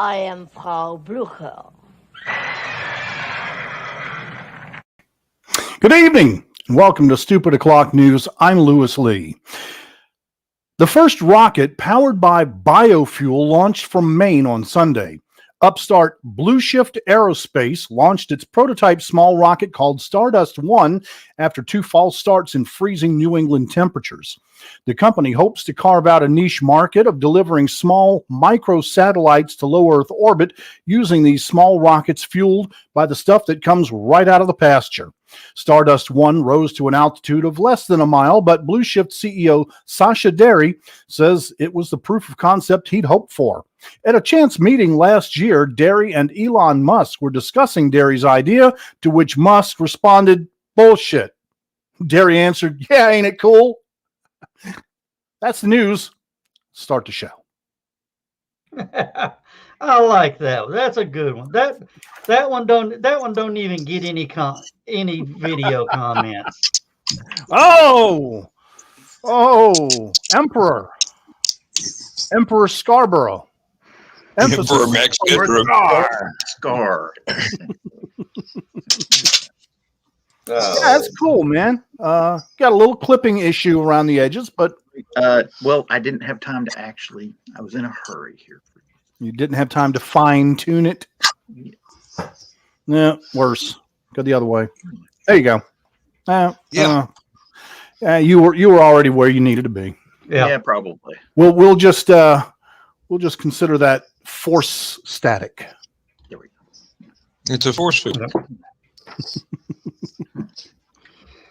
I am Frau Blucher. Good evening, and welcome to Stupid O'Clock News. I'm Lewis Lee. The first rocket powered by biofuel launched from Maine on Sunday. Upstart Blue Shift Aerospace launched its prototype small rocket called Stardust 1 after 2 false starts in freezing New England temperatures. The company hopes to carve out a niche market of delivering small microsatellites to low Earth orbit using these small rockets fueled by the stuff that comes right out of the pasture. Stardust 1 rose to an altitude of less than a mile, but Blue Shift CEO Sasha Derry says it was the proof of concept he'd hoped for. At a chance meeting last year, Derry and Elon Musk were discussing Derry's idea, to which Musk responded, "Bullshit." Derry answered, "Yeah, ain't it cool?" That's the news. Start the show. I like that. That's a good one. That one don't even get any video comments. Oh, Emperor Scarborough. Emperor Max Scar. Yeah, that's cool, man. Got a little clipping issue around the edges, but well, I didn't have time to actually. I was in a hurry here. You didn't have time to fine tune it. Yeah, worse. Go the other way. There you go. You were already where you needed to be. Yeah, probably. We'll just consider that force static. There we go. It's a force field.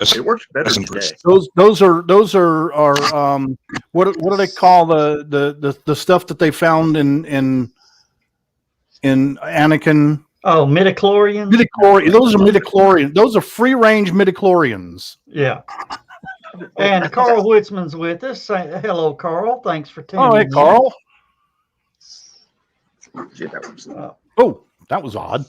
It works better today. Those are what do they call the stuff that they found in Anakin? Oh, midichlorians. Those are midichlorians. Those are free range midichlorians. Yeah. And Carl Witzman's with us. Hello, Carl. Thanks for tuning in. Oh, hey, Carl. Yeah, that was, oh, that was odd.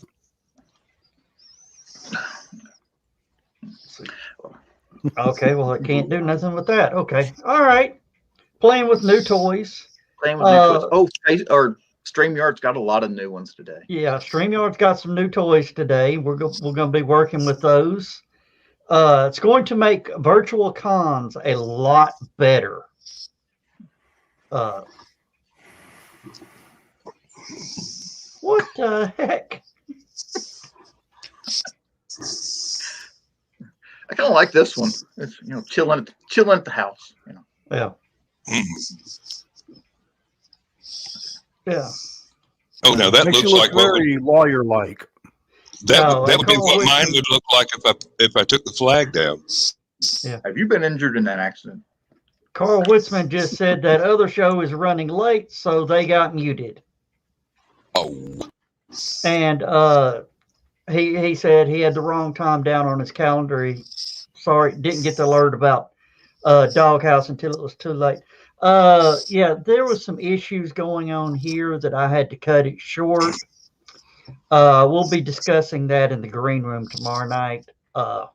Okay, well, I can't do nothing with that. Okay, all right. Playing with new toys. Oh, StreamYard's got a lot of new ones today. Yeah, StreamYard's got some new toys today. We're going to be working with those. It's going to make virtual cons a lot better. What the heck? I kind of like this one. It's chilling at the house. Yeah. Yeah. Oh no, that Makes looks you like very lawyer-like. That would be what mine would look like if I took the flag down. Yeah. Have you been injured in that accident? Carl Witzman just said that other show is running late, so they got muted. Oh. And he said he had the wrong time down on his calendar. He didn't get the alert about Doghouse until it was too late. Yeah, there was some issues going on here that I had to cut it short. We'll be discussing that in the green room tomorrow night. But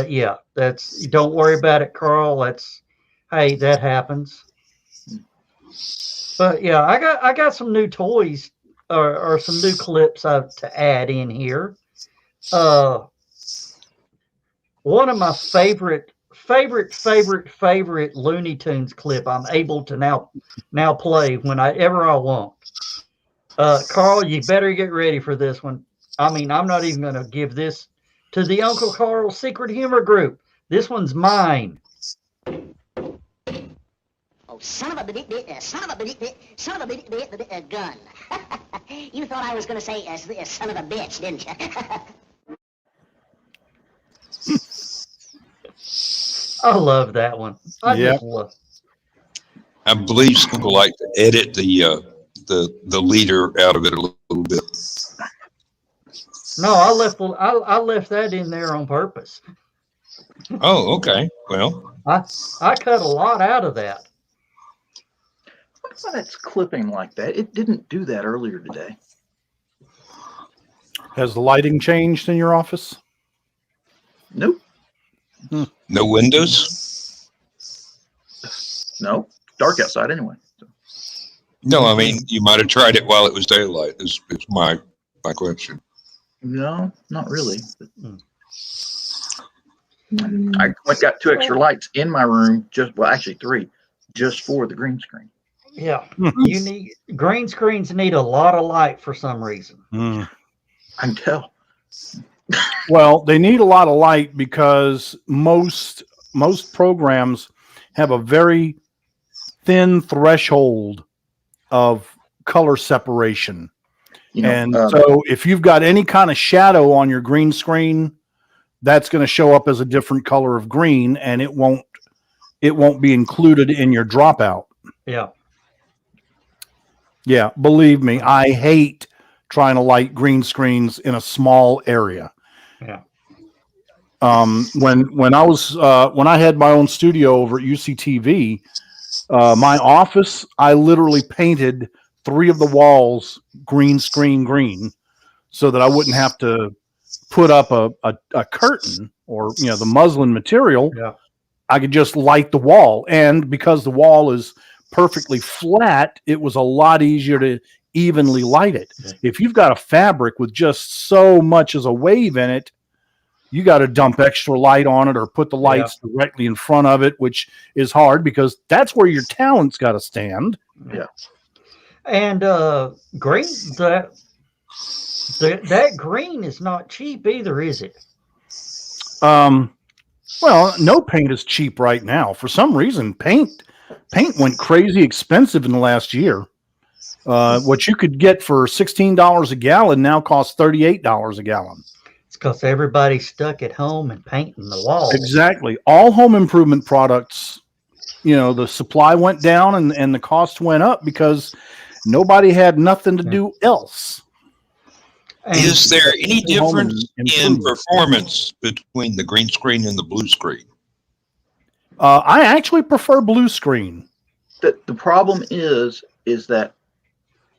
yeah, don't worry about it, Carl. Hey, that happens. But yeah, I got some new toys or some new clips to add in here. One of my favorite Looney Tunes clip I'm able to now play whenever I want. Carl, you better get ready for this one. I mean, I'm not even going to give this to the Uncle Carl Secret Humor Group. This one's mine. Oh, son of a gun. You thought I was going to say son of a bitch, didn't you? I love that one. I believe some people like to edit the leader out of it a little bit. No, I left that in there on purpose. Oh, okay. Well, I cut a lot out of that. Why that's clipping like that? It didn't do that earlier today. Has the lighting changed in your office? Nope. No windows? No. Dark outside anyway. So. No, I mean, you might have tried it while it was daylight is my question. No, not really. Mm. I got 2 extra lights in my room, actually 3, just for the green screen. Yeah, you need green screens need a lot of light for some reason. Mm. I can tell. Well, they need a lot of light because most programs have a very thin threshold of color separation. And so if you've got any kind of shadow on your green screen, that's going to show up as a different color of green, and it won't be included in your dropout. Yeah. Yeah, believe me, I hate trying to light green screens in a small area. Yeah. When I had my own studio over at UCTV, my office, I literally painted 3 of the walls green so that I wouldn't have to put up a curtain or the muslin material. Yeah. I could just light the wall, and because the wall is perfectly flat, it was a lot easier to evenly light it. Yeah. If you've got a fabric with just so much as a wave in it, you got to dump extra light on it or put the lights directly in front of it, which is hard because that's where your talent's got to stand. Yeah. And green, that green is not cheap either, is it? Well, no paint is cheap right now. For some reason, paint went crazy expensive in the last year. What you could get for $16 a gallon now costs $38 a gallon. It's because everybody's stuck at home and painting the walls. Exactly. All home improvement products, the supply went down and the cost went up because nobody had nothing to do else. And Is there any difference in performance between the green screen and the blue screen? I actually prefer blue screen. The problem is that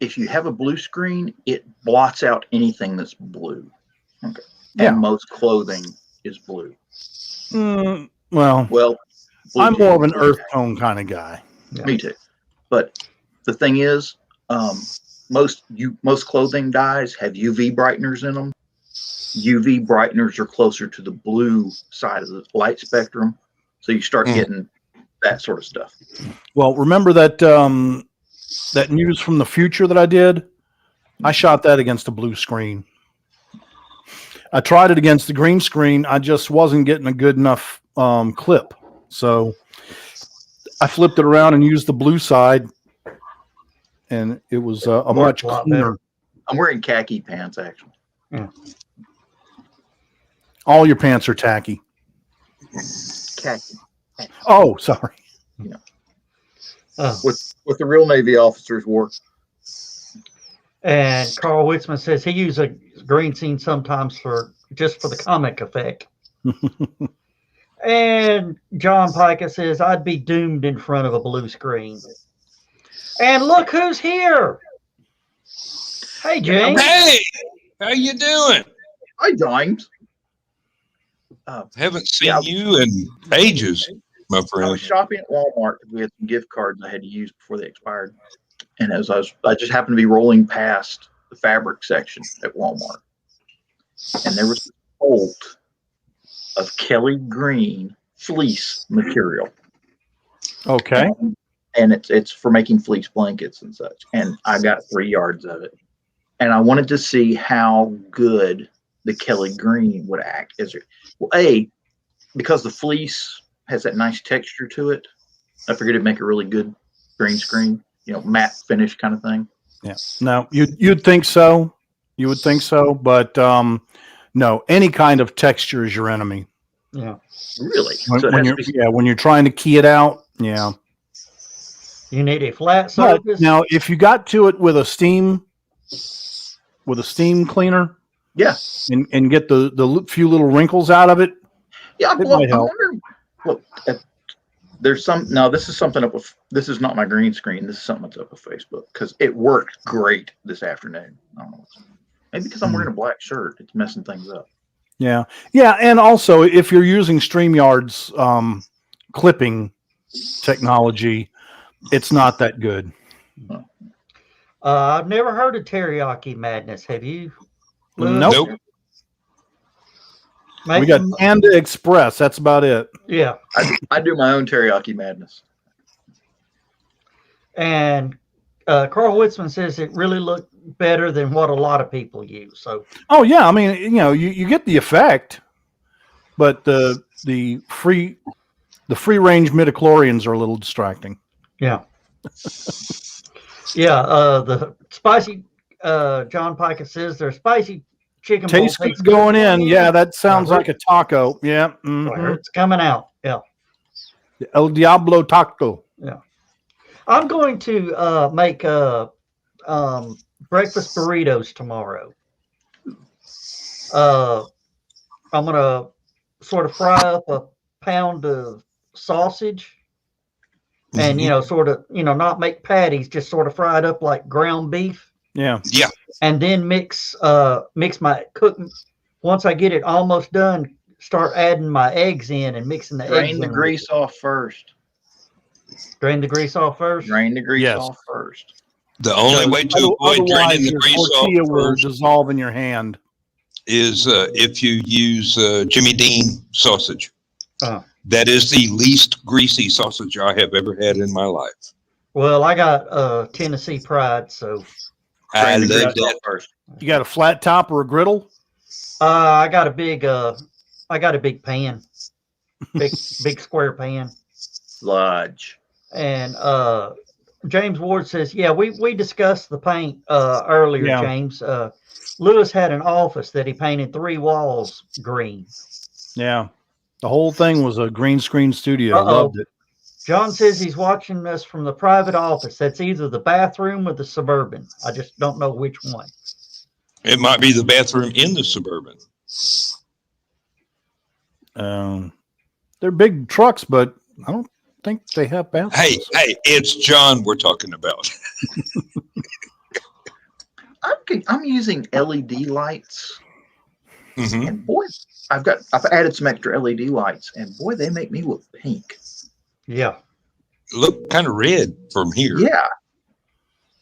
if you have a blue screen, it blots out anything that's blue. Okay. Yeah. And most clothing is blue. Well, I'm more of an earth tone kind of guy. Yeah. Me too. But the thing is, most clothing dyes have UV brighteners in them. UV brighteners are closer to the blue side of the light spectrum, so you start getting that sort of stuff. Well, remember that that news from the future that I did? I shot that against a blue screen. I tried it against the green screen. I just wasn't getting a good enough clip, so I flipped it around and used the blue side. And it was a much cleaner. I'm wearing khaki pants, actually. Yeah. All your pants are tacky. Khaki. Oh, sorry. What the real Navy officers wore. And Carl Witzman says he uses a green scene sometimes just for the comic effect. And John Pica says I'd be doomed in front of a blue screen. And look who's here. Hey, James. Hey, how you doing? Hi, James. Haven't seen you in ages, my I friend. was shopping at Walmart because we had some gift cards I had to use before they expired. And I just happened to be rolling past the fabric section at Walmart. And there was a bolt of Kelly green fleece material. Okay. And it's for making fleece blankets and such. And I got 3 yards of it. And I wanted to see how good the Kelly green would act. Well, because the fleece has that nice texture to it, I figured it'd make a really good green screen, matte finish kind of thing. Yeah. No, you'd think so. You would think so, but no, any kind of texture is your enemy. Yeah. Really? When you're trying to key it out, yeah. You need a flat But surface. now, if you got to it with a steam cleaner, Yeah. and get the few little wrinkles out of it, Yeah. it might help. Look, there's some. No, this is something up with. This is not my green screen. This is something that's up with Facebook because it worked great this afternoon. I don't know. Maybe because I'm wearing a black shirt, it's messing things up. Yeah, and also if you're using StreamYard's clipping technology, it's not that good. I've never heard of teriyaki madness. Have you? Lewis? Nope. We got Panda Express. That's about it. Yeah. I do my own teriyaki madness. And Carl Witzman says it really looked better than what a lot of people use. So. Oh yeah, I mean, you get the effect, but the free range midichlorians are a little distracting. Yeah. Yeah. The spicy. John Pica says they're spicy chicken. Tastes good going in. Yeah, that sounds like a taco. Yeah. Mm-hmm. It's coming out. Yeah. El Diablo taco. Yeah. I'm going to make breakfast burritos tomorrow. I'm going to sort of fry up a pound of sausage and, sort of, not make patties, just sort of fry it up like ground beef. Yeah. Yeah. And then mix my cooking. Once I get it almost done, start adding my eggs in and mixing the eggs. Drain the grease off first. Drain the grease off first? Drain the grease off first. The only way to avoid draining the grease off will dissolve in your hand is if you use Jimmy Dean sausage. That is the least greasy sausage I have ever had in my life. Well, I got Tennessee Pride, so I love that first. You got a flat top or a griddle? I got a big pan, big square pan. Large. And James Ward says, yeah, we discussed the paint earlier, James. Lewis had an office that he painted 3 walls green. Yeah. The whole thing was a green screen studio. Loved it. John says he's watching us from the private office. That's either the bathroom or the Suburban. I just don't know which one. It might be the bathroom in the Suburban. They're big trucks, but I don't think they have bathrooms. Hey, it's John we're talking about. I'm using LED lights, Mm-hmm. and boy, I've added some extra LED lights, and boy, they make me look pink. Yeah, look kind of red from here. Yeah.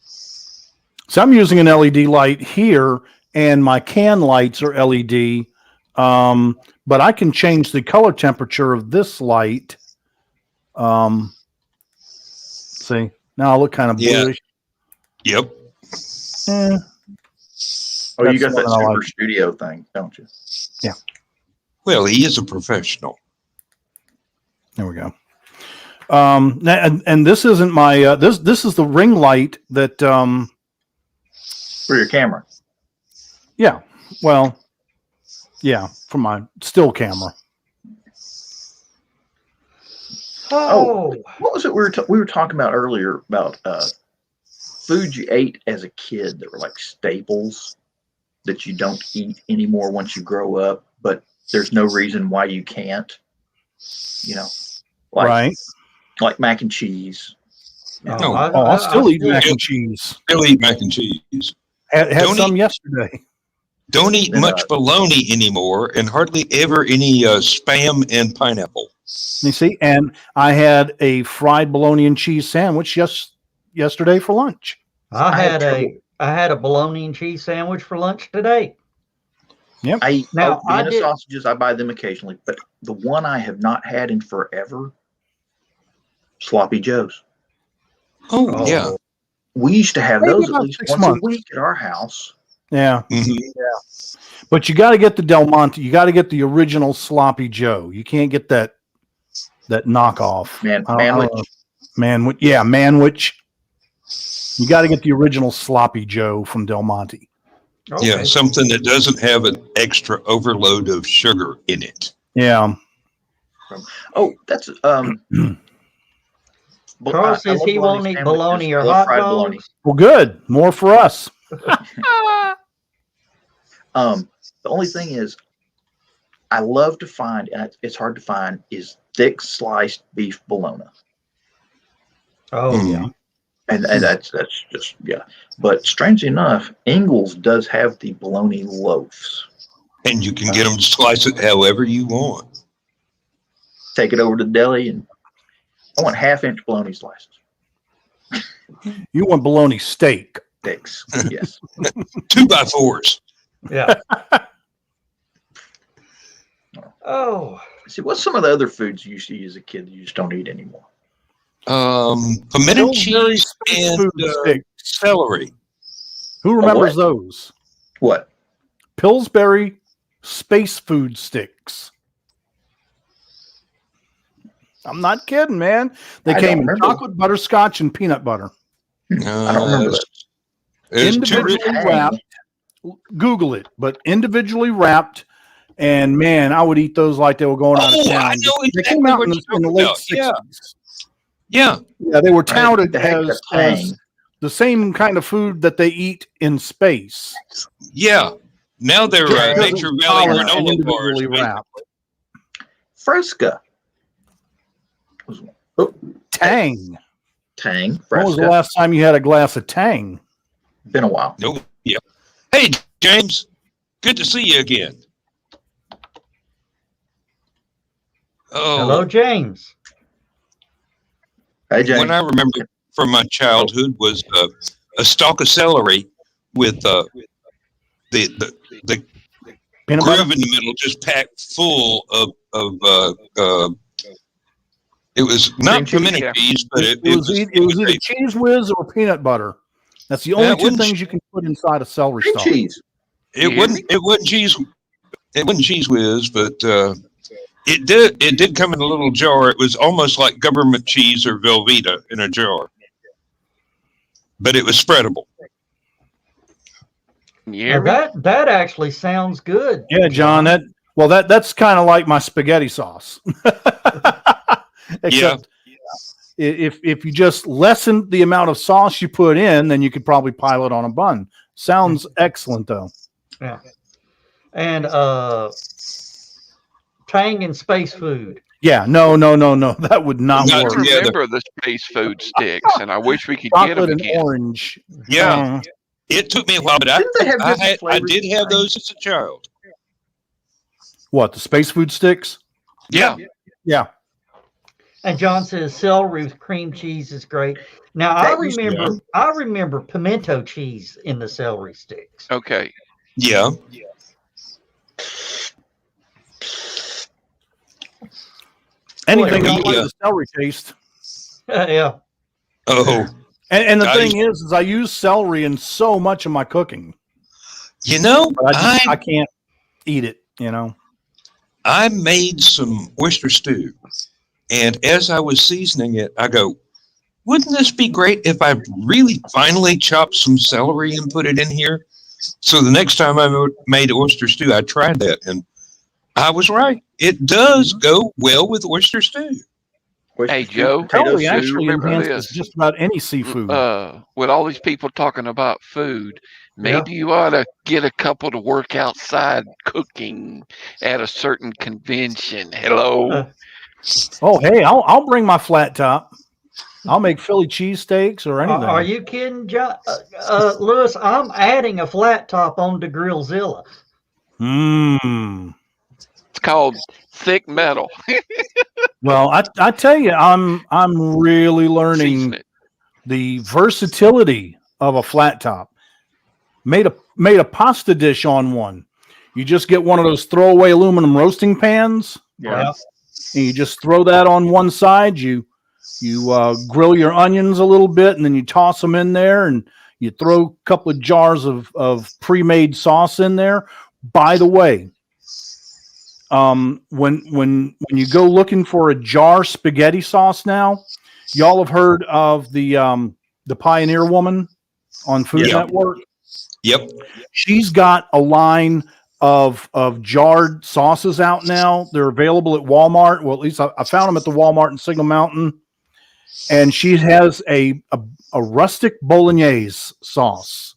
So I'm using an LED light here, and my can lights are LED, but I can change the color temperature of this light. See, now I look kind of bluish. Yep. Oh, you got that super studio thing, don't you? Yeah. Well, he is a professional. There we go. And this isn't my this is the ring light that for your camera. Yeah. Well, yeah, for my still camera. Oh, what was it we were talking about earlier about food you ate as a kid that were like staples that you don't eat anymore once you grow up, but there's no reason why you can't. Like mac and cheese. I still eat mac and cheese. Still eat mac and cheese. Had some yesterday. Don't eat much bologna anymore, and hardly ever any Spam and pineapple. You see, and I had a fried bologna and cheese sandwich yesterday for lunch. I had a bologna and cheese sandwich for lunch today. Yep. I eat Vienna sausages. I buy them occasionally, but the one I have not had in forever, Sloppy Joe's. Oh yeah. We used to have those at least once a week at our house. Yeah. Mm-hmm. Yeah. But you got to get the Del Monte. You got to get the original Sloppy Joe. You can't get that knockoff. Manwich. Yeah, Manwich. You got to get the original Sloppy Joe from Del Monte. Okay. Yeah, something that doesn't have an extra overload of sugar in it. Yeah. Oh, that's Carl says he won't eat bologna or hot dogs. Well, good. More for us. The only thing is, I love to find, and it's hard to find, is thick sliced beef bologna. Oh yeah, and that's just But strangely enough, Ingles does have the bologna loaves, and you can get them to slice it however you want. Take it over to the deli, and I want 1/2-inch bologna slices. You want bologna steak. Sticks. Yes. 2x4s. Yeah. Oh. See, what's some of the other foods you used to eat as a kid that you just don't eat anymore? Pimento Pillsbury cheese space and food sticks. celery. Who remembers those? What? Pillsbury space food sticks. I'm not kidding, man. They I came don't in remember. chocolate, butterscotch, and peanut butter. I don't remember that. It's too Individually rich. wrapped. Google it, but individually wrapped. And man, I would eat those like they were going out of town. I know They came exactly out what in you're the talking late about. 60s. Yeah. Yeah, they were touted The heck as of Tang. the same kind of food that they eat in space. Yeah. Now they're Yeah. Nature Valley Solid and granola individually bars. wrapped. Fresca. Oh, Tang. Tang. When was the Fresca. last time you had a glass of Tang? Been a while. No. Yeah. Hey, James. Good to see you again. Oh, Hello, James. Hey, James. what I remember from my childhood was a stalk of celery with the Peanut groove butter? in the middle, just packed full of it was not Cream cheese, pimento yeah. cheese, but it It was was either Cheese Whiz or peanut butter. That's the only it two wasn't things you can put inside a celery Cream stalk. cheese. it wasn't cheese. It wasn't Cheese Whiz, but it did come in a little jar. It was almost like government cheese or Velveeta in a jar, but it was spreadable. Yeah. Now that actually sounds good. Yeah, John. That's kind of like my spaghetti sauce. Except if you just lessen the amount of sauce you put in, then you could probably pile it on a bun. Sounds excellent, though. Yeah. And Tang and space food. Yeah, no. That would not Not I work. together. remember the space food sticks, and I wish we could get Chocolate them and again. orange. Yeah, it took me a while, but Didn't they have different I flavors did of have Tang? those as a child. What, the space food sticks? Yeah. Yeah. And John says celery with cream cheese is great. Now I That used to be- remember pimento cheese in the celery sticks. Okay. Yeah, Anything Boy, else like yeah. the celery taste. Yeah. And the I thing is I use celery in so much of my cooking. you know, But I can't eat it, you know. I made some oyster stew, and as I was seasoning it, I go, wouldn't this be great if I really finally chopped some celery and put it in here? So the next time I made oyster stew, I tried that, and I was right. It does go well with oyster stew. Hey, Joe. Potato Celery soup. actually remember enhances this. just about any seafood. With all these people talking about food, maybe you ought to get a couple to work outside cooking at a certain convention. Hello. Oh, hey, I'll bring my flat top. I'll make Philly cheesesteaks or anything. Are you kidding, John? Lewis, I'm adding a flat top onto Grillzilla. Mmm. It's called thick metal. Well, I tell you, I'm really learning Season it. the versatility of a flat top. Made a pasta dish on one. You just get one of those throwaway aluminum roasting pans, Yeah. and you just throw that on one side. You grill your onions a little bit, and then you toss them in there, and you throw a couple of jars of pre-made sauce in there. By the way, when you go looking for a jar spaghetti sauce now, y'all have heard of the Pioneer Woman on Food Yeah. Network. Yep. She's got a line of jarred sauces out now. They're available at Walmart. Well, at least I found them at the Walmart in Signal Mountain. And she has a rustic bolognese sauce.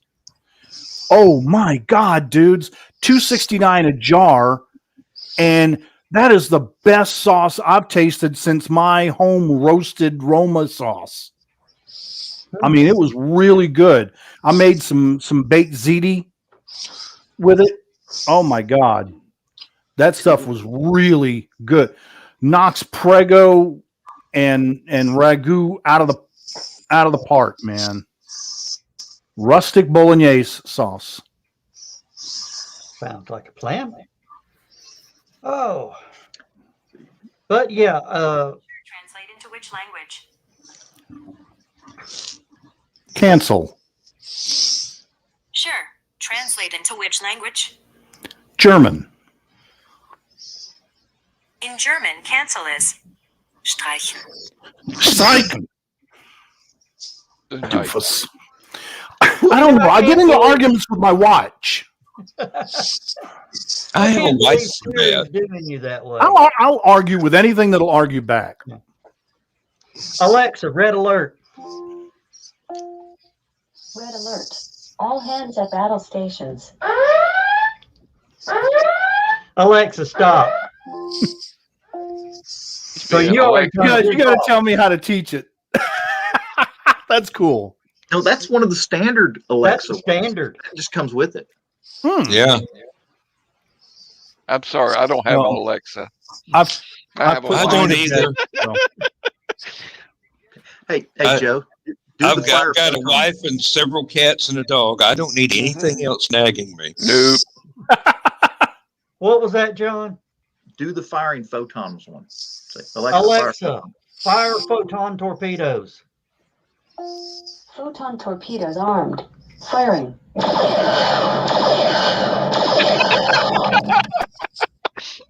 Oh my God, dudes. $2.69 a jar. And that is the best sauce I've tasted since my home roasted Roma sauce. I mean, it was really good. I made some baked ziti with it. Oh my God. That stuff was really good. Knocks Prego and ragu out of the park, man. Rustic bolognese sauce. Sounds like a plan. Oh, but yeah, Translate into which language? Cancel. Sure. Translate into which language? German. In German, cancel is streichen. Streichen. Nice. Doofus. I don't know. I get into arguments with my watch. I have a can't wife believe for Siri's that. doing you that way. I'll argue with anything that'll argue back. Alexa, red alert. Red alert. All hands at battle stations. Alexa, stop. So Being you already Alexa. You got to tell me how to teach it. That's cool. No, that's one of the standard That's Alexa. the ones. standard. It just comes with it. Yeah. I'm sorry, I don't have an No. Alexa. I've I have a put I wife. don't mine to either. bed, so. Hey, I- Joe. Do I've the fire got a photon. wife and several cats and a dog. I don't need anything else nagging me. Nope. What was that, John? Do the firing photons one. Say, Alexa, fire Alexa, fire photon torpedoes. Photon torpedoes armed. Firing.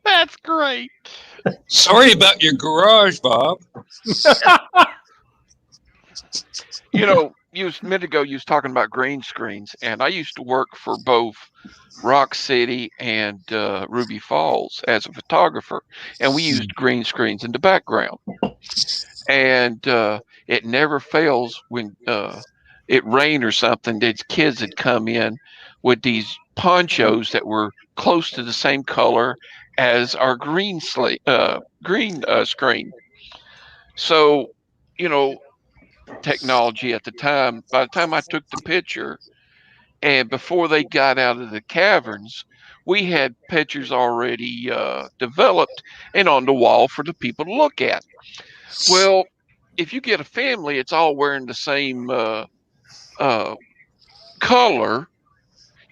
That's great. Sorry about your garage, Bob. You know, a minute ago you was talking about green screens, and I used to work for both Rock City and Ruby Falls as a photographer, and we used green screens in the background. And it never fails when it rained or something. These kids had come in with these ponchos that were close to the same color as our green screen. So, you know, technology at the time, by the time I took the picture and before they got out of the caverns, we had pictures already developed and on the wall for the people to look at. Well, if you get a family, it's all wearing the same color.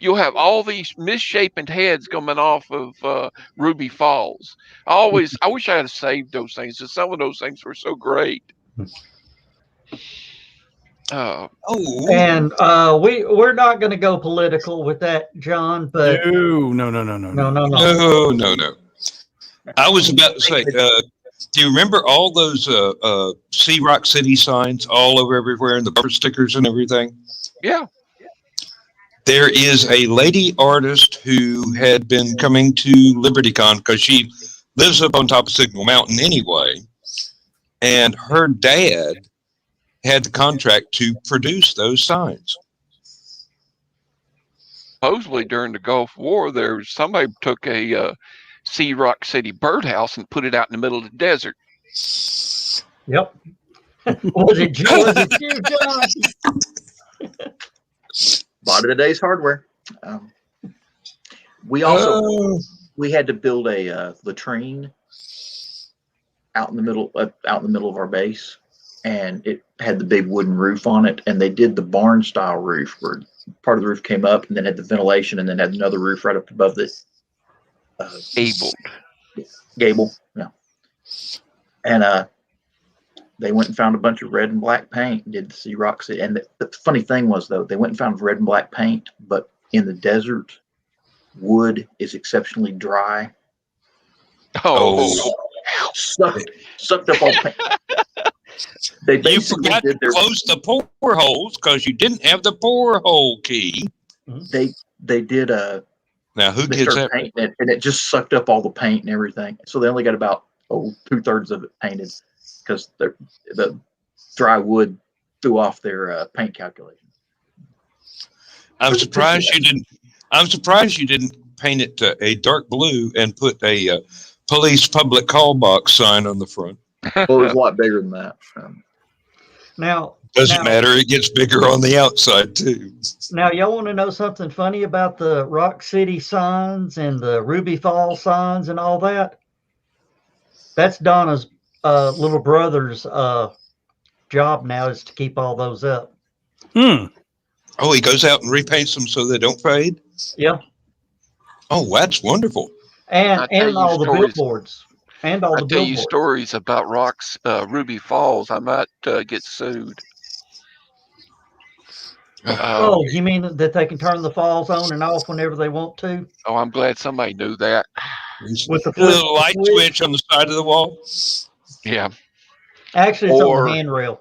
You'll have all these misshapen heads coming off of Ruby Falls. I wish I had saved those things, because some of those things were so great. Oh, And we're not going to go political with that, John. But No. no. I was about to say, do you remember all those Sea Rock City signs all over everywhere and the bumper stickers and everything? Yeah. There is a lady artist who had been coming to LibertyCon because she lives up on top of Signal Mountain anyway, and her dad had the contract to produce those signs. Supposedly during the Gulf War, somebody took a Sea Rock City birdhouse and put it out in the middle of the desert. yep. Was it you, John? Bought it today's hardware. We also we had to build a latrine out in the middle of our base, and it had the big wooden roof on it. And they did the barn style roof where part of the roof came up and then had the ventilation, and then had another roof right up above the gable. Yeah, and they went and found a bunch of red and black paint and did the Sea Rock City. And the funny thing was, though, they went and found red and black paint, but in the desert, wood is exceptionally dry. Oh, Sucked up all the paint. They You basically forgot to did their. close the pour holes because you didn't have the pour hole key. They did Now, who they gets started that? painting it, and it just sucked up all the paint and everything. So they only got about 2/3 of it painted because the dry wood threw off their paint calculation. I'm surprised you didn't. I'm surprised you didn't paint it a dark blue and put a police public call box sign on the front. Well, it was a lot bigger than that. Now, Doesn't matter. It gets bigger on the outside too. Now, y'all want to know something funny about the Rock City signs and the Ruby Falls signs and all that? That's Donna's little brother's job now, is to keep all those up. Oh, he goes out and repaints them so they don't fade. Yeah, Oh, that's wonderful. and I tell you all the stories. billboards, and all I the tell you billboards. stories about rocks, Ruby Falls. I might get sued. Oh, you mean that they can turn the falls on and off whenever they want to Oh, I'm glad somebody knew that. with the A flip little light switch on the side of the wall. Yeah. Actually, it's on the Or handrail.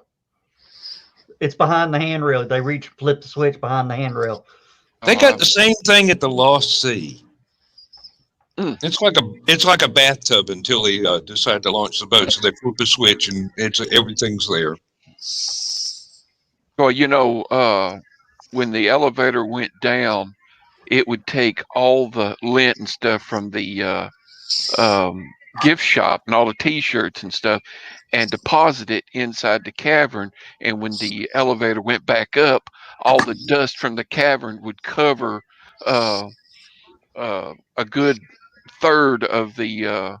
It's behind the handrail. They flip the switch behind the handrail. They got the same thing at the Lost Sea. Mm. It's like a bathtub until they decide to launch the boat. So they flip a switch and everything's there. well, when the elevator went down, it would take all the lint and stuff from the gift shop and all the T-shirts and stuff, and deposit it inside the cavern. And when the elevator went back up, all the dust from the cavern would cover uh, a good third of the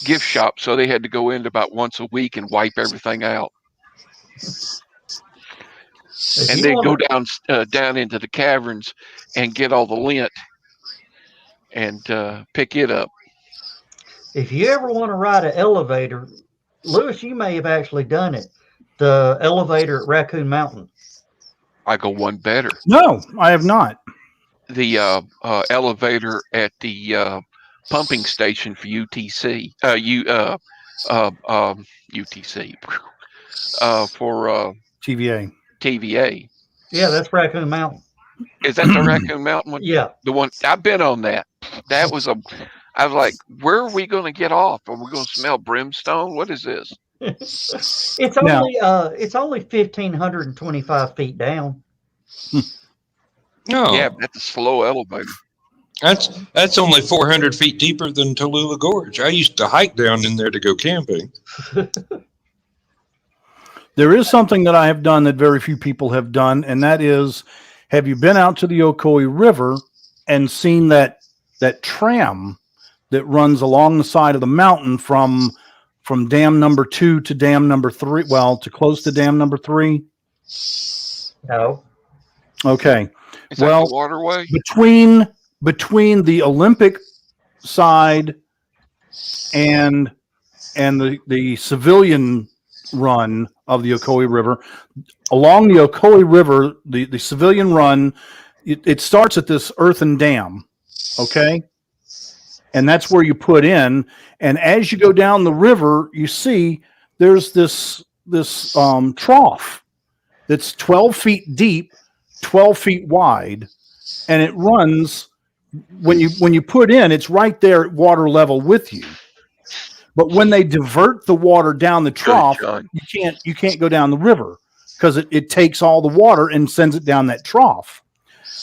gift shop. So they had to go in about once a week and wipe everything out. If And you then go want down into the caverns and get all the lint and pick it up. if you ever want to ride an elevator, Lewis, you may have actually done it. The elevator at Raccoon Mountain. I go one better. No, I have not. The elevator at the pumping station for UTC, UTC, for TVA. TVA. Yeah, that's Raccoon Mountain. Is that the Raccoon Mountain one? Yeah. The one I've been on that. That was I was like, where are we going to get off? Are we going to smell brimstone? What is this? It's only 1,525 feet down. No, Yeah, that's a slow elevator. that's only 400 feet deeper than Tallulah Gorge. I used to hike down in there to go camping. There is something that I have done that very few people have done, and that is, have you been out to the Ocoee River and seen that tram that runs along the side of the mountain from dam number 2 to dam number 3? Well, to close to dam number 3. No. Okay. Is that the waterway? Between the Olympic side and the civilian run of the Ocoee River, along the Ocoee River, the civilian run, it starts at this earthen dam, okay? And that's where you put in. And as you go down the river, you see there's this trough that's 12 feet deep, 12 feet wide, and it runs. When you put in, it's right there at water level with you. But when they divert the water down the trough, you can't go down the river because it takes all the water and sends it down that trough.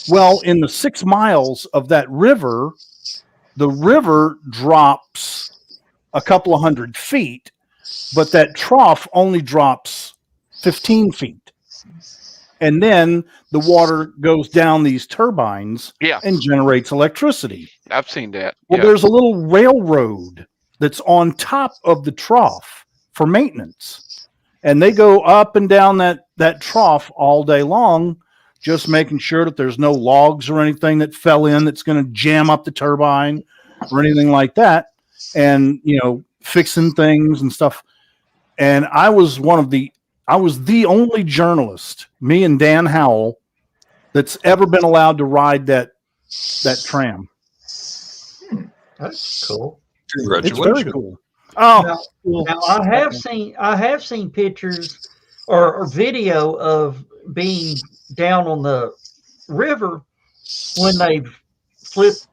Well, in the 6 miles of that river, the river drops a couple of 100 feet, but that trough only drops 15 feet. And then the water goes down these turbines and generates electricity. I've seen that. Well, there's a little railroad that's on top of the trough for maintenance. And they go up and down that trough all day long, just making sure that there's no logs or anything that fell in that's going to jam up the turbine or anything like that. And, fixing things and stuff. And I was the only journalist, me and Dan Howell, that's ever been allowed to ride that tram. That's cool. Congratulations. It's very cool. Oh, now I have seen pictures or video of being down on the river when they've flipped,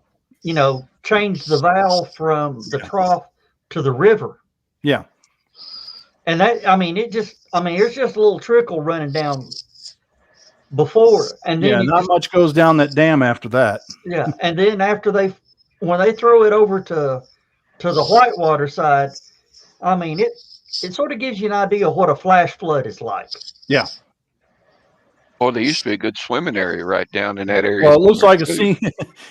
changed the valve from the trough to the river. Yeah. And there's just a little trickle running down before, and then not much goes down that dam after that. Yeah, and then when they throw it over to the whitewater side, it sort of gives you an idea of what a flash flood is like. Yeah. Well, there used to be a good swimming area right down in that area. Well, it looks like a scene.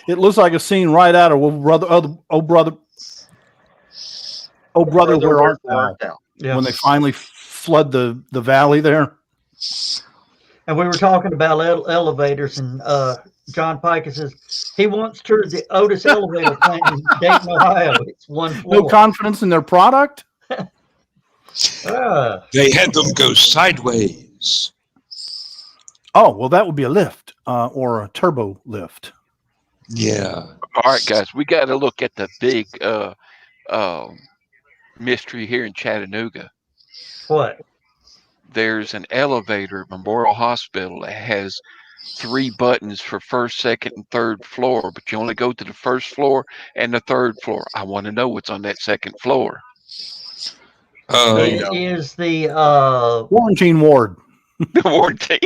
It looks like a scene right out of Oh brother, where art thou? Yeah. When they finally flood the valley there. And we were talking about elevators, and John Pike says he once toured the Otis elevator plant in Dayton, Ohio. It's one floor. No confidence in their product? They had them go sideways. Oh, well, that would be a lift or a turbo lift. Yeah. All right, guys, we got to look at the big mystery here in Chattanooga. What? There's an elevator at Memorial Hospital that has 3 buttons for first, second, and third floor, but you only go to the first floor and the third floor. I want to know what's on that second floor. It is the Quarantine ward. Warranty.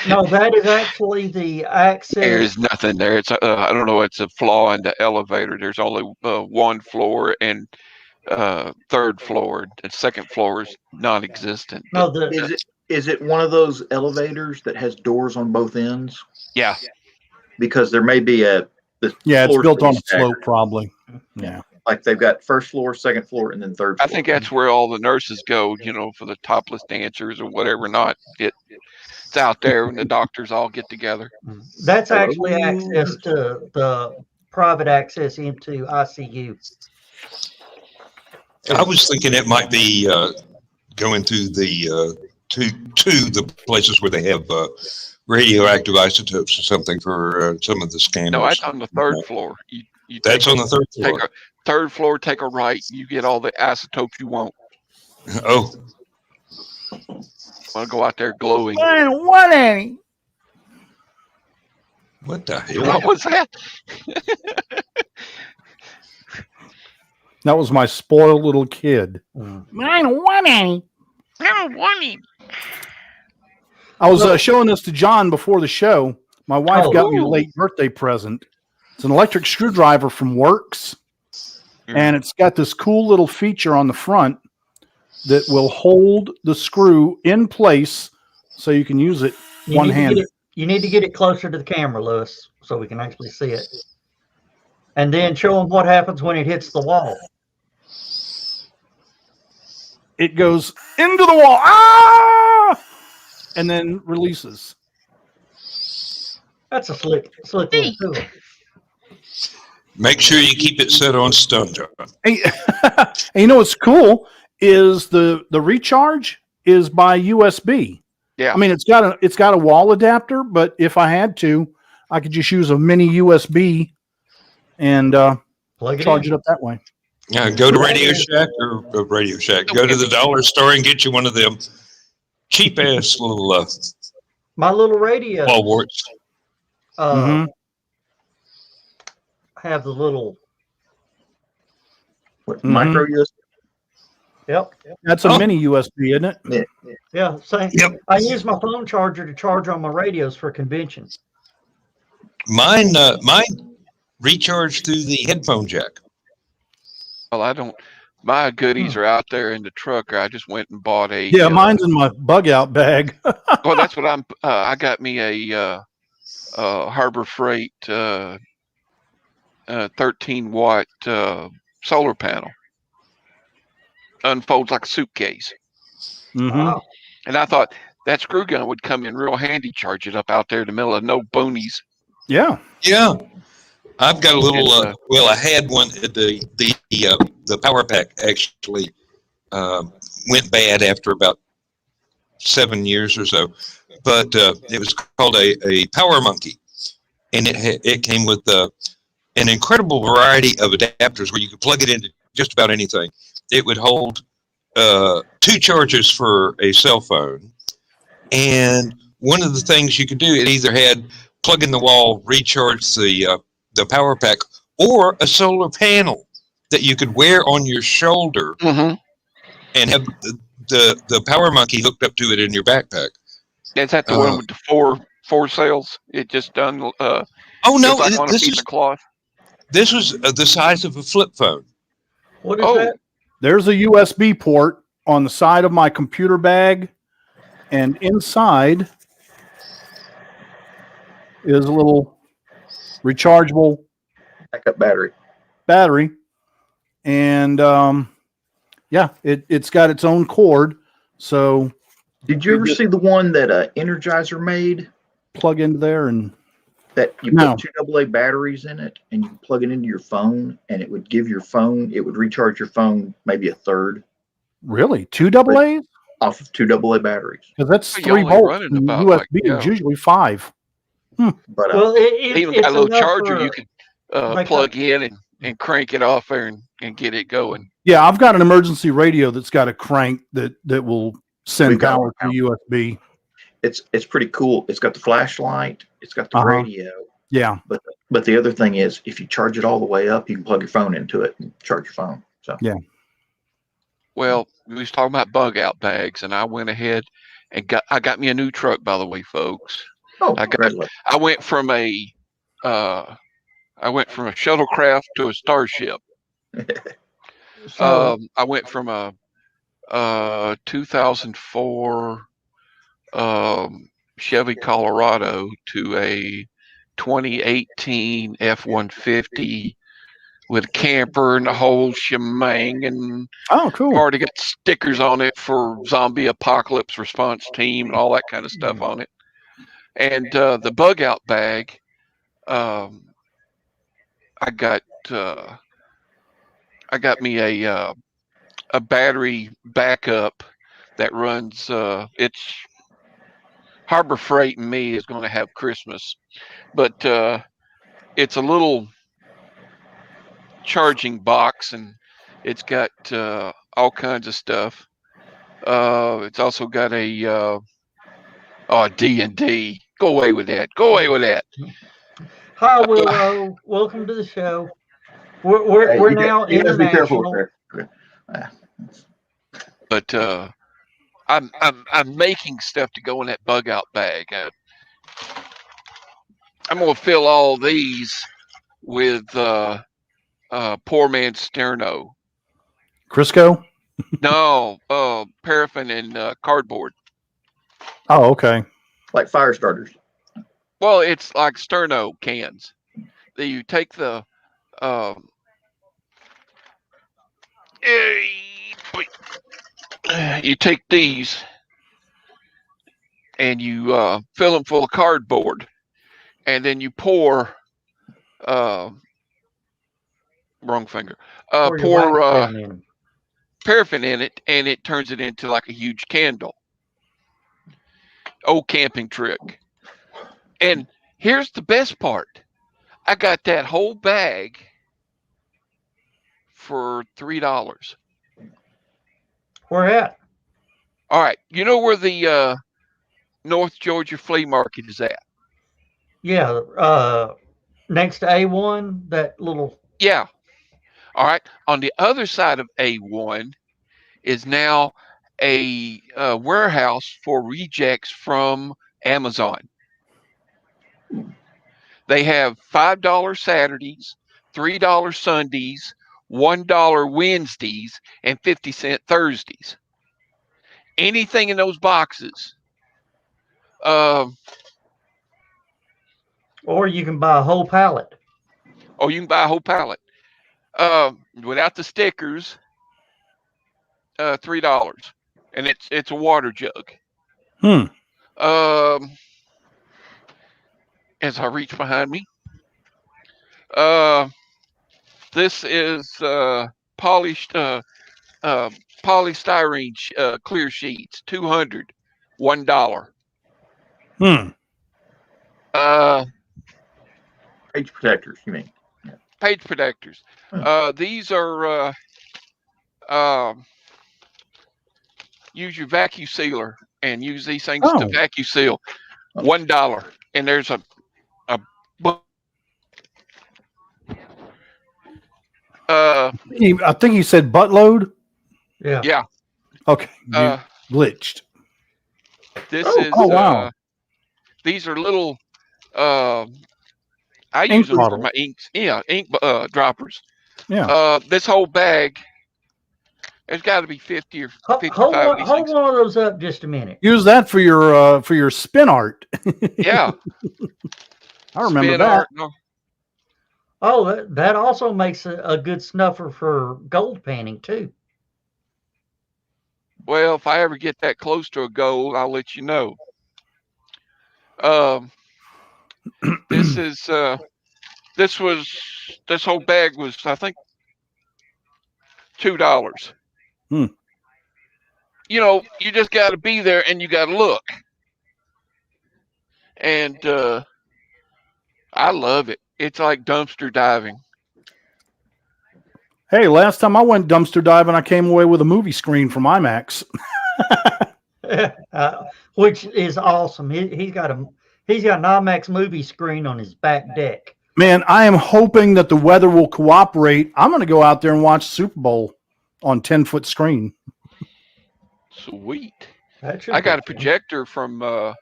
no, that is actually the access. There's nothing there. It's I don't know. It's a flaw in the elevator. There's only 1 floor and third floor. The second floor is non-existent. No, Is it one of those elevators that has doors on both ends? Yeah. Because there may be it's built on a slope, probably. Yeah. Like they've got first floor, second floor, and then third floor. I think that's where all the nurses go, for the topless dancers or whatever. Not it's out there and the doctors all get together. That's actually access to the private access into ICU. I was thinking it might be going through the to the places where they have radioactive isotopes or something for some of the scanners. No, that's on the third floor. That's on the third floor. Third floor, take a right. You get all the isotopes you want. Oh. Want to go out there glowing. What, Annie? What the hell? What was that? That was my spoiled little kid. I don't want any. I don't want him. I was showing this to John before the show. My wife got me a late birthday present. It's an electric screwdriver from Works. And it's got this cool little feature on the front that will hold the screw in place so you can use it one-handed. You need to get it closer to the camera, Lewis, so we can actually see it. And then show them what happens when it hits the wall. It goes into the wall. Ah! And then releases. That's a slick little tool. Make sure you keep it set on stun, John. And you know what's cool is the recharge is by USB. Yeah. I mean, it's got a wall adapter, but if I had to, I could just use a mini USB and charge it up that way. Yeah, go to Radio Shack or Radio Shack. Go to the dollar store and get you one of them cheap ass little my little radio. wall warts. Have the little micro USB. Yep. That's a mini USB, isn't it? Yeah. Same. Yep. I use my phone charger to charge on my radios for conventions. Mine recharge through the headphone jack. Well, I don't. My goodies are out there in the truck. Or I just went and bought a. Yeah, mine's in my bug out bag. Well, that's what I'm. I got me a Harbor Freight 13-watt solar panel. Unfolds like a suitcase. Mm-hmm. And I thought that screw gun would come in real handy. Charge it up out there in the middle of no boonies. Yeah. Yeah. I've got a little. I had one. The power pack actually went bad after about 7 years or so, but it was called a Power Monkey, and it came with an incredible variety of adapters where you could plug it into just about anything. It would hold 2 chargers for a cell phone, and one of the things you could do, it either had plug in the wall, recharge the power pack, or a solar panel that you could wear on your shoulder and have the Power Monkey hooked up to it in your backpack. Is that the one with the four sails? It just done. Oh no! Like on a piece of cloth. This was the size of a flip phone. What is that? There's a USB port on the side of my computer bag, and inside is a little rechargeable backup battery. And it's got its own cord, so Did you ever see the one that Energizer made? Plug into there and That you No. put 2 AA batteries in it, and you plug it into your phone, and it would give your phone. It would recharge your phone maybe a third really 2 AA's? off of 2 AA batteries. Because that's Well, you're 3 only volts. running And about, USB like, is usually 5. But Well, They even got it's a little enough charger for, you can they plug in and crank it off there and get it going. Yeah, I've got an emergency radio that's got a crank that will send We've got power one to USB. it's pretty cool. It's got the flashlight. It's got the Uh-huh. radio. Yeah. But the other thing is, if you charge it all the way up, you can plug your phone into it and charge your phone. So Yeah. Well, we was talking about bug out bags, and I went ahead and got me a new truck. By the way, folks, congratulations. I went from a shuttlecraft to a starship. so I went from a 2004 Chevy Colorado to a 2018 F-150 with a camper and the whole shebang, and Oh, cool. already got stickers on it for zombie apocalypse response team and all that kind of stuff on it. And the bug out bag, I got me a battery backup that runs. It's Harbor Freight and me is going to have Christmas, but it's a little charging box, and it's got all kinds of stuff. It's also got a D&D. Go away with that. Go away with that. hi Willow, welcome to the show. We're now you guys be careful international. with that. But I'm making stuff to go in that bug out bag. I'm gonna fill all these with poor man's sterno. Crisco? No, paraffin and cardboard. Oh, okay. Like fire starters. Well, it's like sterno cans. You take the you take these and you fill them full of cardboard, and then you pour wrong finger Pour your pour wax pen in 'em. paraffin in it, and it turns it into like a huge candle. Old camping trick. And here's the best part. I got that whole bag for $3. Where at? All right. You know where the North Georgia flea market is at? Yeah, next to A1, that little. Yeah. All right. On the other side of A1 is now a warehouse for rejects from Amazon. They have $5 Saturdays, $3 Sundays, $1 Wednesdays, and 50-cent Thursdays. Anything in those boxes. Or you can buy a whole pallet. Or you can buy a whole pallet. Without the stickers, $3. And it's a water jug. As I reach behind me. This is polished polystyrene clear sheets, 200, $1. Page protectors, you mean? Yeah. Page protectors. These are use your vacuum sealer and use these things to vacuum seal. $1. And there's a I think you said buttload. Yeah. Yeah. Okay. You glitched. This is wow. These are little I use them for my inks. Yeah, ink droppers. Yeah. This whole bag, there's got to be 50 or 55 hold of these things. one of those up just a minute. Use that for your spin art. Yeah. I remember spin that. art, no. Oh, that also makes a good snuffer for gold panning too. Well, if I ever get that close to a goal, I'll let you know. Um, this is this whole bag was, I think, $2. Hmm. You know, you just got to be there and you got to look. And I love it. It's like dumpster diving. Hey, last time I went dumpster diving, I came away with a movie screen from IMAX. Which is awesome. He's got an IMAX movie screen on his back deck. Man, I am hoping that the weather will cooperate. I'm going to go out there and watch Super Bowl on 10-foot screen. Sweet. That should I got be a projector from my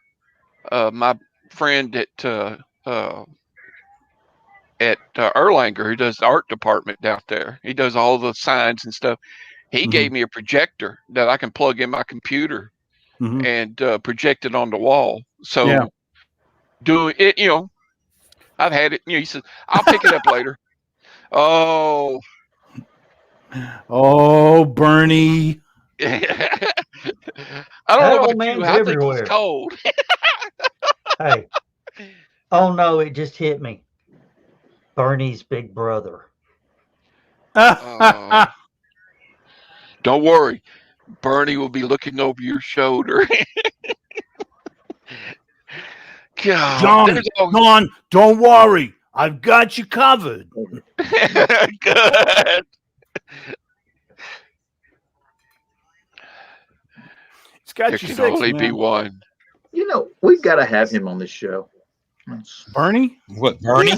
friend at Erlanger, who does the art department down there. He does all the signs and stuff. He gave me a projector that I can plug in my computer Mhm. and project it on the wall. So Yeah. doing it, you know, I've had it. You know, he says, "I'll pick it up later." Oh, Oh, Bernie. I don't That know old about you. man's I think he's everywhere. cold. Hey. Oh no, it just hit me. Bernie's big brother. Don't worry, Bernie will be looking over your shoulder. God, John, don't worry. I've got you covered. Good. He's got There you can six, only man. be one. You know, we've got to have him on this show. Bernie? What, Bernie?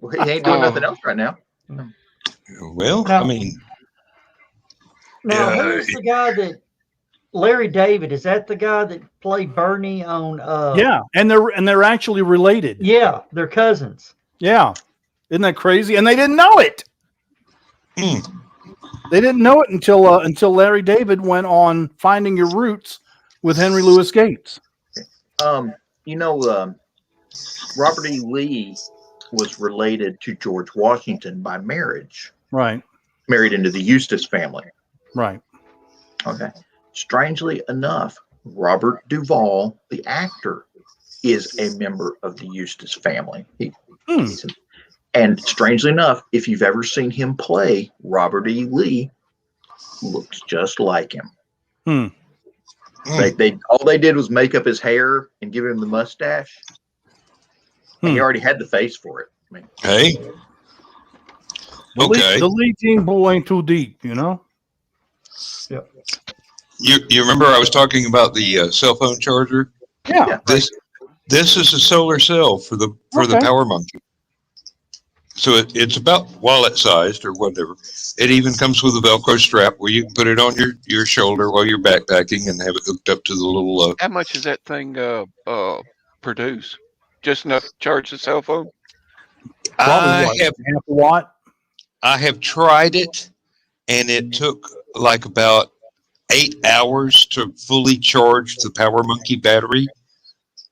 Well, he ain't doing nothing else right now. Well, Now- I mean, Now, who's the guy that Larry David? Is that the guy that played Bernie on? Yeah, and they're actually related. Yeah, they're cousins. Yeah, isn't that crazy? And they didn't know it. They didn't know it until Larry David went on Finding Your Roots with Henry Louis Gates. You know, Robert E. Lee was related to George Washington by marriage. Right. Married into the Eustis family. Right. Okay. Strangely enough, Robert Duvall, the actor, is a member of the Eustis family. And strangely enough, if you've ever seen him play, Robert E. Lee looks just like him. They all they did was make up his hair and give him the mustache. And he already had the face for it. I mean, hey. Okay. The Lee team pool ain't too deep, you know? Yep. You remember I was talking about the cell phone charger? Yeah. This is a solar cell for the Power Monkey. So it's about wallet sized or whatever. It even comes with a Velcro strap where you can put it on your shoulder while you're backpacking and have it hooked up to the little. How much does that thing produce? Just enough to charge the cell phone? Probably half a watt. I have tried it, and it took like about 8 hours to fully charge the Power Monkey battery,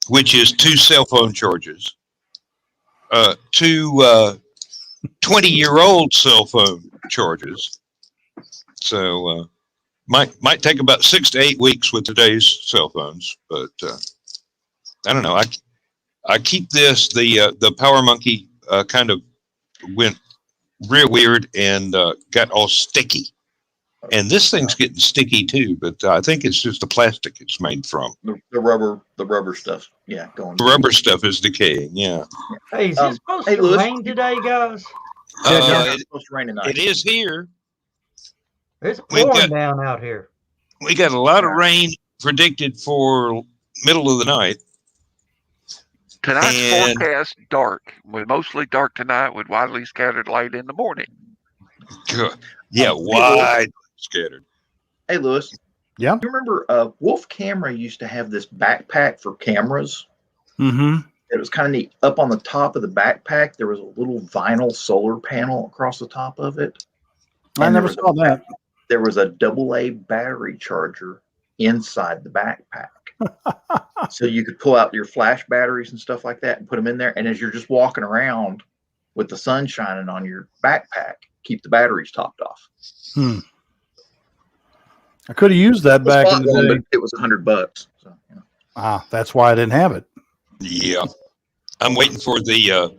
which is 2 cell phone charges, 2 20-year-old cell phone charges. So might take about 6 to 8 weeks with today's cell phones, but I don't know. I keep the Power Monkey kind of went real weird and got all sticky. And this thing's getting sticky too, but I think it's just the plastic it's made from. The rubber stuff. Yeah, going. The rubber stuff is decaying. Yeah. Hey, is it supposed to Lewis, rain today, guys? It's supposed to rain tonight. It is here. It's pouring down out here. We got a lot of rain predicted for middle of the night. Tonight's forecast dark, with mostly dark tonight with widely scattered light in the morning. Good. Yeah, wide scattered. Hey, Lewis. Yeah. You remember Wolf Camera used to have this backpack for cameras? Mm-hmm. It was kind of neat. Up on the top of the backpack, there was a little vinyl solar panel across the top of it. I never saw that. There was a AA battery charger inside the backpack. So you could pull out your flash batteries and stuff like that and put them in there. And as you're just walking around with the sun shining on your backpack, keep the batteries topped off. I could have used that back in Spot one, the but day. it was $100. So, That's why I didn't have it. Yeah. I'm waiting for the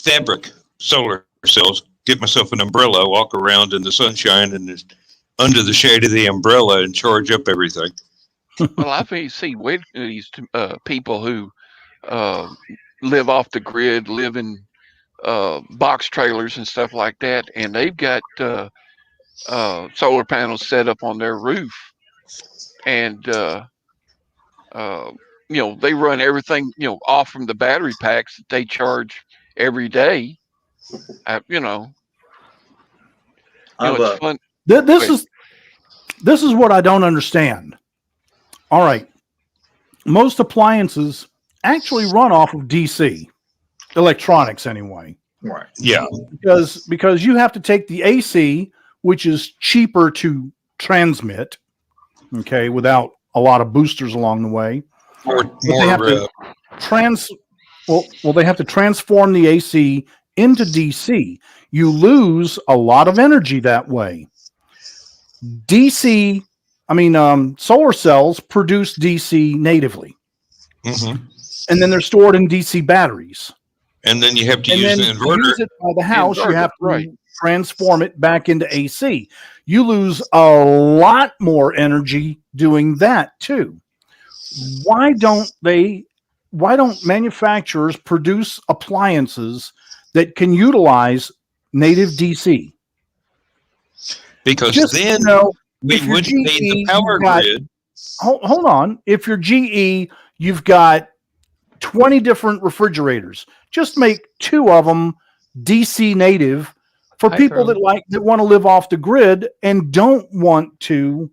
fabric solar cells. Get myself an umbrella, walk around in the sunshine and under the shade of the umbrella and charge up everything. Well, I've seen these people who live off the grid, live in box trailers and stuff like that, and they've got solar panels set up on their roof, and they run everything off from the battery packs that they charge every day. It's fun. This is what I don't understand. All right, most appliances actually run off of DC, electronics anyway. right. Yeah. Because you have to take the AC, which is cheaper to transmit, okay, without a lot of boosters along the way. They have to they have to transform the AC into DC. You lose a lot of energy that way. Solar cells produce DC natively, and then they're stored in DC batteries. And then you have to And use then the inverter. to use it by the house, you have to right. transform it back into AC. You lose a lot more energy doing that too. Why don't manufacturers produce appliances that can utilize native DC? Because then we if you're wouldn't need the power grid. Hold on. If you're GE, you've got 20 different refrigerators. Just make 2 of them DC native for people that want to live off the grid and don't want to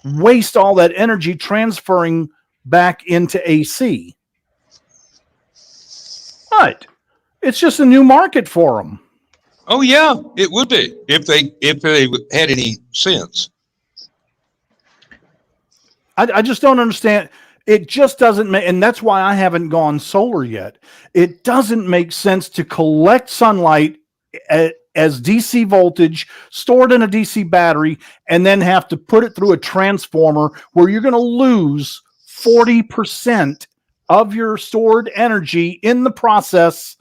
waste all that energy transferring back into AC. But it's just a new market for them. Oh yeah, it would be if they had any sense. I just don't understand. It just doesn't make, and that's why I haven't gone solar yet. It doesn't make sense to collect sunlight as DC voltage stored in a DC battery and then have to put it through a transformer where you're going to lose 40% of your stored energy in the process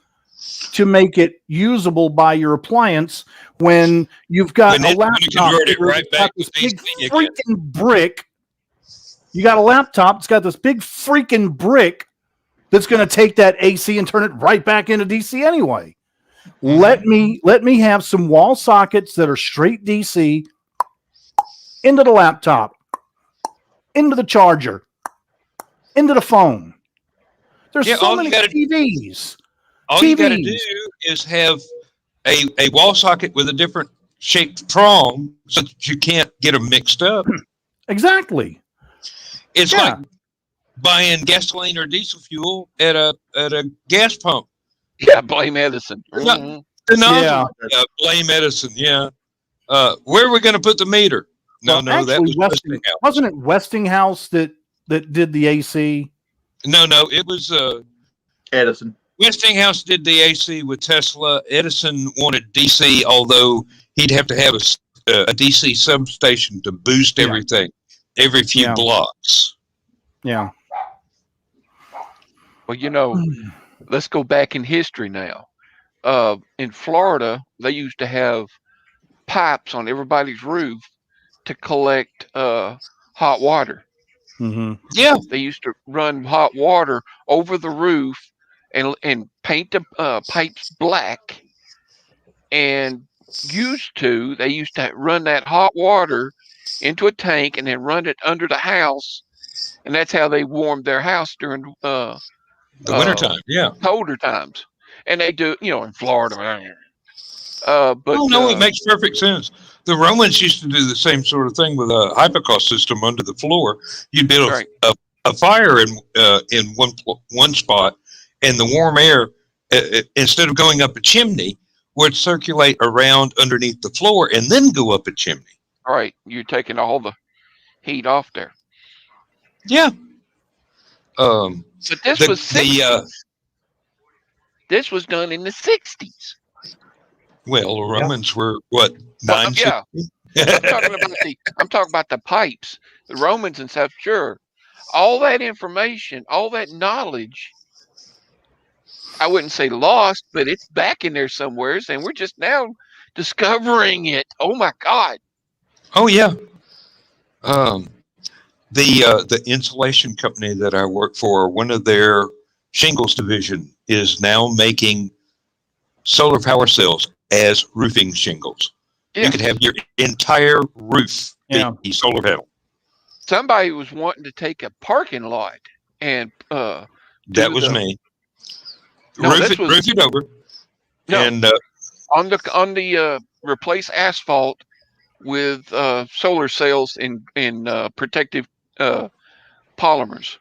to make it usable by your appliance when you've got a laptop this big freaking brick. You got a laptop, it's got this big freaking brick that's going to take that AC and turn it right back into DC anyway. Let me have some wall sockets that are straight DC into the laptop, into the charger, into the phone. There's so many TVs. All you got to do is have a wall socket with a different shaped prong so that you can't get them mixed up. Exactly. It's like buying gasoline or diesel fuel at a gas pump. Yeah, blame Edison. Mm-hmm. Blame Edison. Yeah. Where are we going to put the meter? No, that was Westinghouse. Wasn't it Westinghouse that did the AC? No, it was Edison. Westinghouse did the AC with Tesla. Edison wanted DC, although he'd have to have a DC substation to boost everything every few blocks. Yeah. Well, let's go back in history now. In Florida, they used to have pipes on everybody's roof to collect hot water. Mm-hmm. Yeah. They used to run hot water over the roof and paint the pipes black. And they used to run that hot water into a tank and then run it under the house. And that's how they warmed their house during the wintertime, colder times. And they do, in Florida. It makes perfect sense. The Romans used to do the same sort of thing with a hypocaust system under the floor. You'd build a fire in one spot, and the warm air, instead of going up a chimney, would circulate around underneath the floor and then go up a chimney. All right, you're taking all the heat off there. Yeah. But this was done in the 60s. Well, the Romans were what, 960? I'm talking about the pipes, the Romans and stuff. Sure, all that information, all that knowledge. I wouldn't say lost, but it's back in there somewheres, and we're just now discovering it. Oh my God! Oh yeah. Um, the insulation company that I work for, one of their shingles division is now making solar power cells as roofing shingles. You Yeah, could have your entire roof Yeah. be solar panel. somebody was wanting to take a parking lot and That do was the me. no. Roof This it, was roof it over, no and on the replace asphalt with solar cells in protective uh, polymers.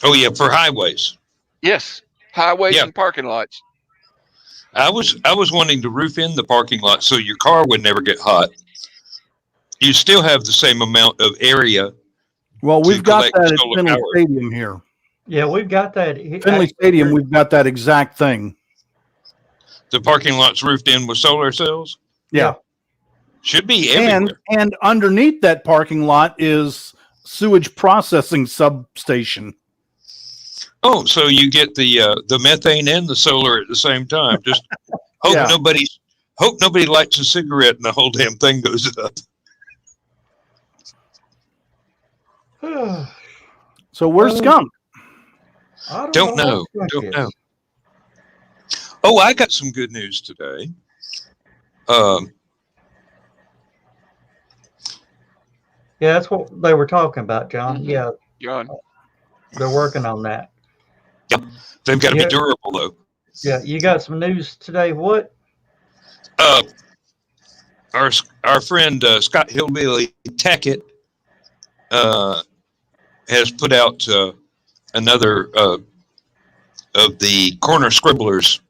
oh yeah, for highways. Yes, highways Yeah, and parking lots. I was wanting to roof in the parking lot so your car would never get hot. You still have the same amount of area Well, to we've got collect that at solar Finley power. Stadium here. Yeah, we've got that. Finley Stadium, we've got that exact thing. The parking lot's roofed in with solar cells. Yeah. Should be everywhere. And underneath that parking lot is sewage processing substation. Oh, so you get the methane and the solar at the same time. Just hope Yeah. nobody lights a cigarette and the whole damn thing goes up. So where's Skunk? I Don't know. know. what Don't skunk know. is. Oh, I got some good news today. Yeah, that's what they were talking about, John. Mhm. Yeah, John, they're working on that. They've got to Yeah. be durable though. Yeah, you got some news today. What? Uh, our friend Scott Hillbilly Tackett has put out another of the Corner Scribblers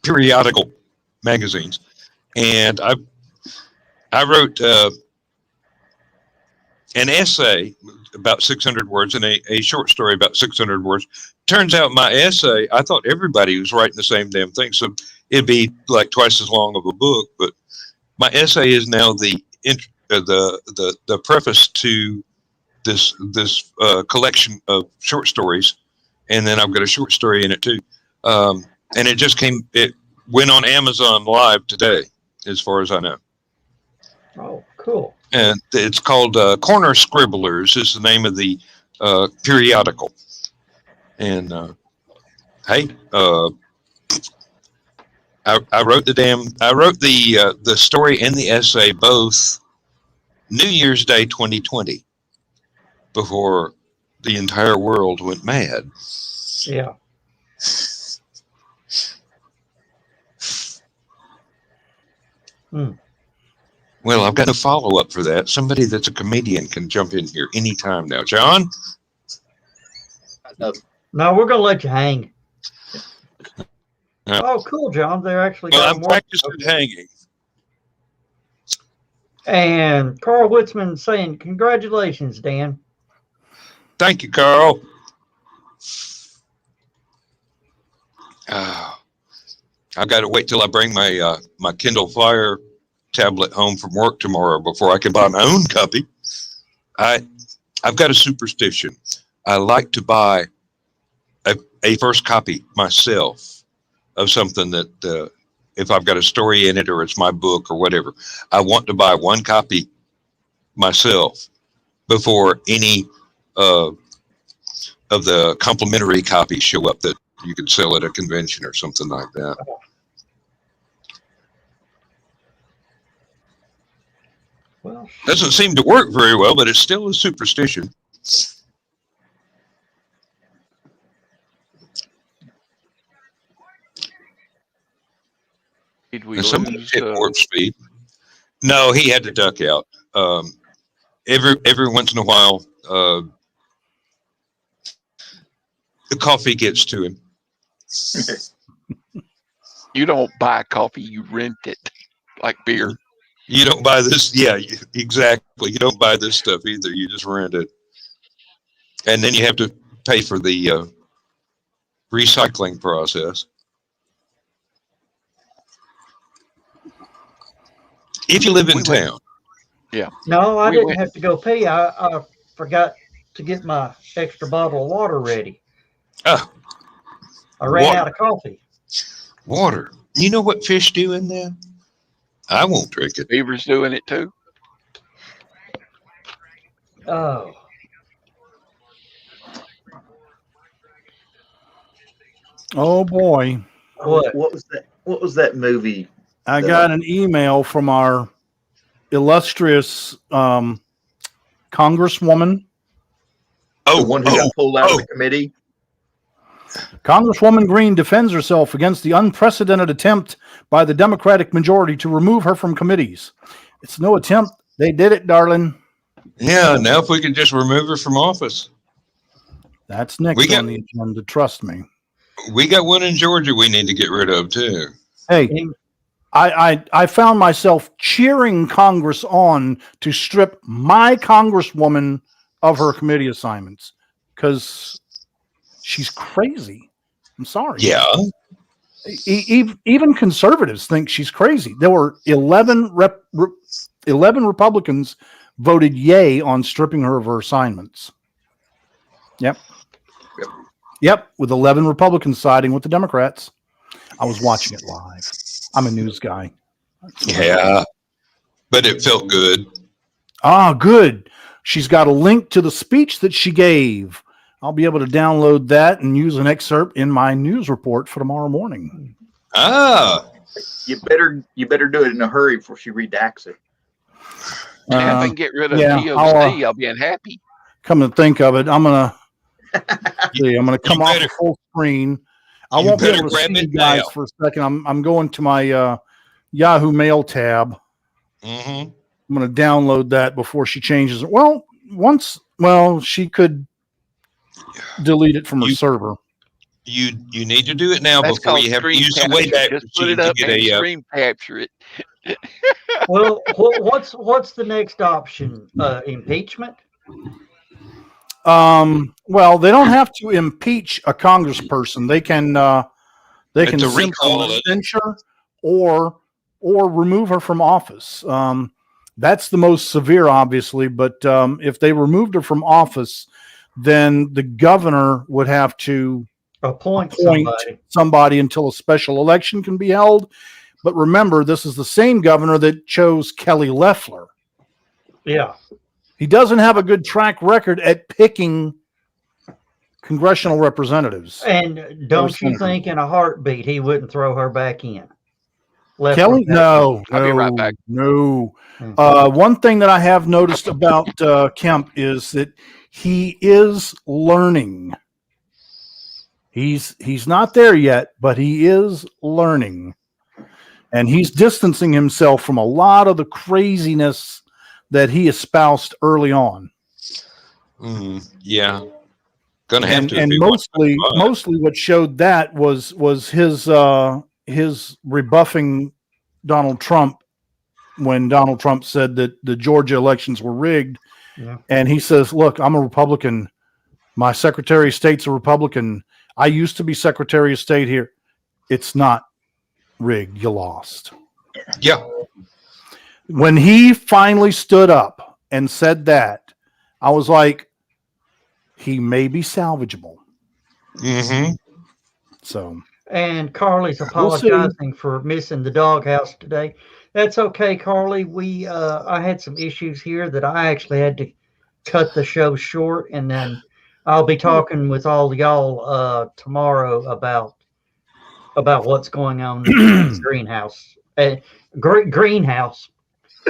periodical magazines, and I wrote an essay about 600 words and a short story about 600 words. Turns out my essay, I thought everybody was writing the same damn thing, so it'd be like twice as long of a book. But my essay is now the preface to this collection of short stories, and then I've got a short story in it too. And it went on Amazon Live today, as far as I know. Oh, cool. And it's called Corner Scribblers is the name of the periodical. And hey, I wrote the story and the essay both New Year's Day 2020 before the entire world went mad. Yeah. Well, I've got a follow up for that. Somebody that's a comedian can jump in here anytime now. John? No, we're gonna let you hang. Yeah. Oh, cool, John. They're actually Well, got I'm more. practicing hanging. And Carl Witzman saying, "Congratulations, Dan." Thank you, Carl. I've got to wait till I bring my my Kindle Fire tablet home from work tomorrow before I can buy my own copy. I've got a superstition. I like to buy a first copy myself of something that if I've got a story in it or it's my book or whatever, I want to buy one copy myself before any of the complimentary copies show up that you could sell at a convention or something like that. Well, Doesn't seem to work very well, but it's still a superstition. did we And somebody lose? hit warp speed. No, he had to duck out. Every once in a while, the coffee gets to him. You don't buy coffee; you rent it, like beer. You don't buy this. Yeah, exactly. You don't buy this stuff either. You just rent it. And then you have to pay for the recycling process. If you live in town. No, I We didn't went- have to go pee. I forgot to get my extra bottle of water ready. Oh, I ran Water. out of coffee. water. You know what fish do in there? I won't drink it. Beaver's doing it too. Oh, Oh boy. What? What was that? What was that movie? I The- got an email from our illustrious Congresswoman. Oh, The one who got pulled out of the committee? Congresswoman Green defends herself against the unprecedented attempt by the Democratic majority to remove her from committees. It's no attempt. They did it, darling. yeah. Now, if we could just remove her from office, That's next We got- on the agenda. Trust me. we got one in Georgia we need to get rid of too. Hey, I found myself cheering Congress on to strip my Congresswoman of her committee assignments because she's crazy. I'm sorry. Yeah. Even conservatives think she's crazy. There were 11 Republicans voted yay on stripping her of her assignments. Yep, with 11 Republicans siding with the Democrats. I was watching it live. I'm a news guy. Yeah. But it felt good. Ah, good. She's got a link to the speech that she gave. I'll be able to download that and use an excerpt in my news report for tomorrow morning. Ah. You better do it in a hurry before she redacts it. If I can get rid of yeah, GOC, I'll be unhappy. Come to think of it, I'm gonna come off better- the full screen. I you won't be better able to grab see you it guys now. for a second. I'm going to my Yahoo Mail tab. Mm-hmm. I'm going to download that before she changes it. Well, she could delete it from her You- server. You need to do it now That's before called you have to screen use the capture. Wayback Just put Machine it to up get and a. screen capture it. Well, what's the next option? Impeachment? Well, they don't have to impeach a congressperson. They can It's a simply recall it. censure or remove her from office. That's the most severe, obviously. But if they removed her from office, then the governor would have to Appoint somebody until a special election can be held. But remember, this is the same governor that chose Kelly Loeffler. Yeah. He doesn't have a good track record at picking congressional representatives. And don't you think in a heartbeat he wouldn't throw her back in? Kelly? No. I'll be right back. No. One thing that I have noticed about Kemp is that he is learning. He's not there yet, but he is learning. And he's distancing himself from a lot of the craziness that he espoused early on. Yeah. Gonna have to. And mostly what showed that was his rebuffing Donald Trump when Donald Trump said that the Georgia elections were rigged. Yeah. And he says, look, I'm a Republican. My Secretary of State's a Republican. I used to be Secretary of State here. It's not rigged. You lost. Yeah. When he finally stood up and said that, I was like, he may be salvageable. Mm-hmm. So. And Carly's We'll apologizing for missing the doghouse today. That's okay, Carly. I had some issues here that I actually had to cut the show short, and then I'll be talking with all y'all tomorrow about what's going on in the greenhouse. Greenhouse.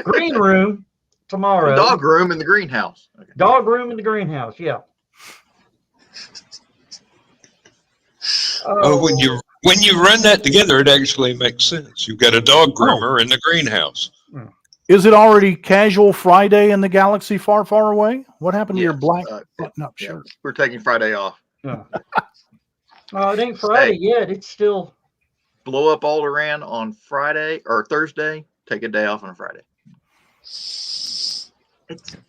Green room tomorrow. The dog room in the greenhouse. Okay. Dog room in the greenhouse, yeah. When you run that together, it actually makes sense. You've got a dog groomer in the greenhouse. Is it already Casual Friday in the galaxy far, far away? What happened to your black button-up shirt? We're taking Friday off. Yeah. Oh, it ain't Friday yet. It's still blow up Alderaan on Friday or Thursday. Take a day off on a Friday.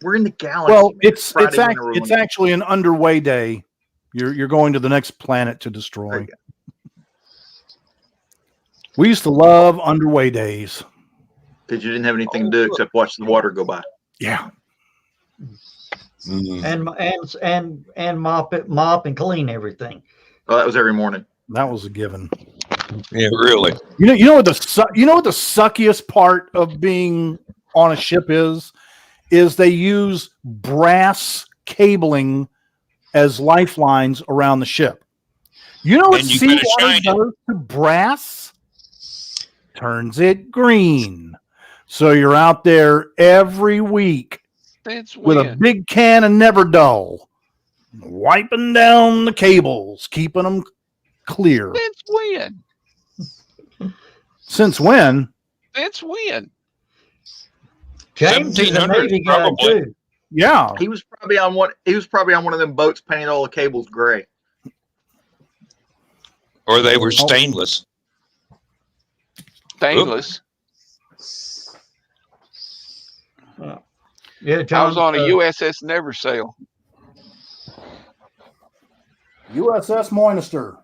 We're in the galaxy. Well, man. it's Friday actually an underway day. You're going to the next planet to destroy. We used to love underway days. Because you didn't have anything to do except watch the water go by. Yeah. And mop and clean everything. Well, that was every morning. That was a given. Yeah, really. You know what the suckiest part of being on a ship is they use brass cabling as lifelines around the ship. You know what And you gotta seawater shine it. does to brass? Turns it green. So you're out there every week Since with a when? big can of Never Dull, wiping down the cables, keeping them clear. Since when? Since when? Since when? James is a 1700s, Navy guy probably. too. Yeah. He was probably on one. He was probably on one of them boats painting all the cables gray. Or they were stainless. Stainless. Yeah, I John was on a USS Never Sail. USS Moinister.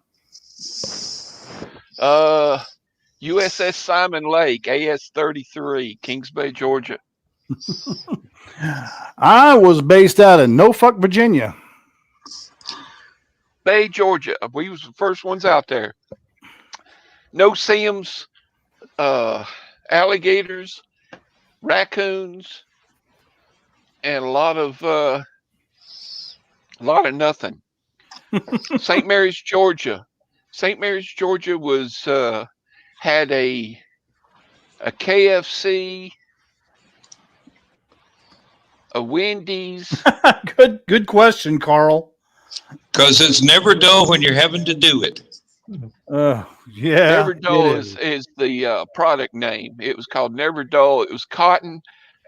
USS Simon Lake, AS-33, Kings Bay, Georgia. I was based out of Norfolk, Virginia. Bay, Georgia. We was the first ones out there. No Sims, alligators, raccoons, and a lot of nothing. St. Mary's, Georgia. St. Mary's, Georgia was had a KFC, a Wendy's. Good question, Carl. Because it's never dull when you're having to do it. Yeah. Never Dull it is the product name. It was called Never Dull. It was cotton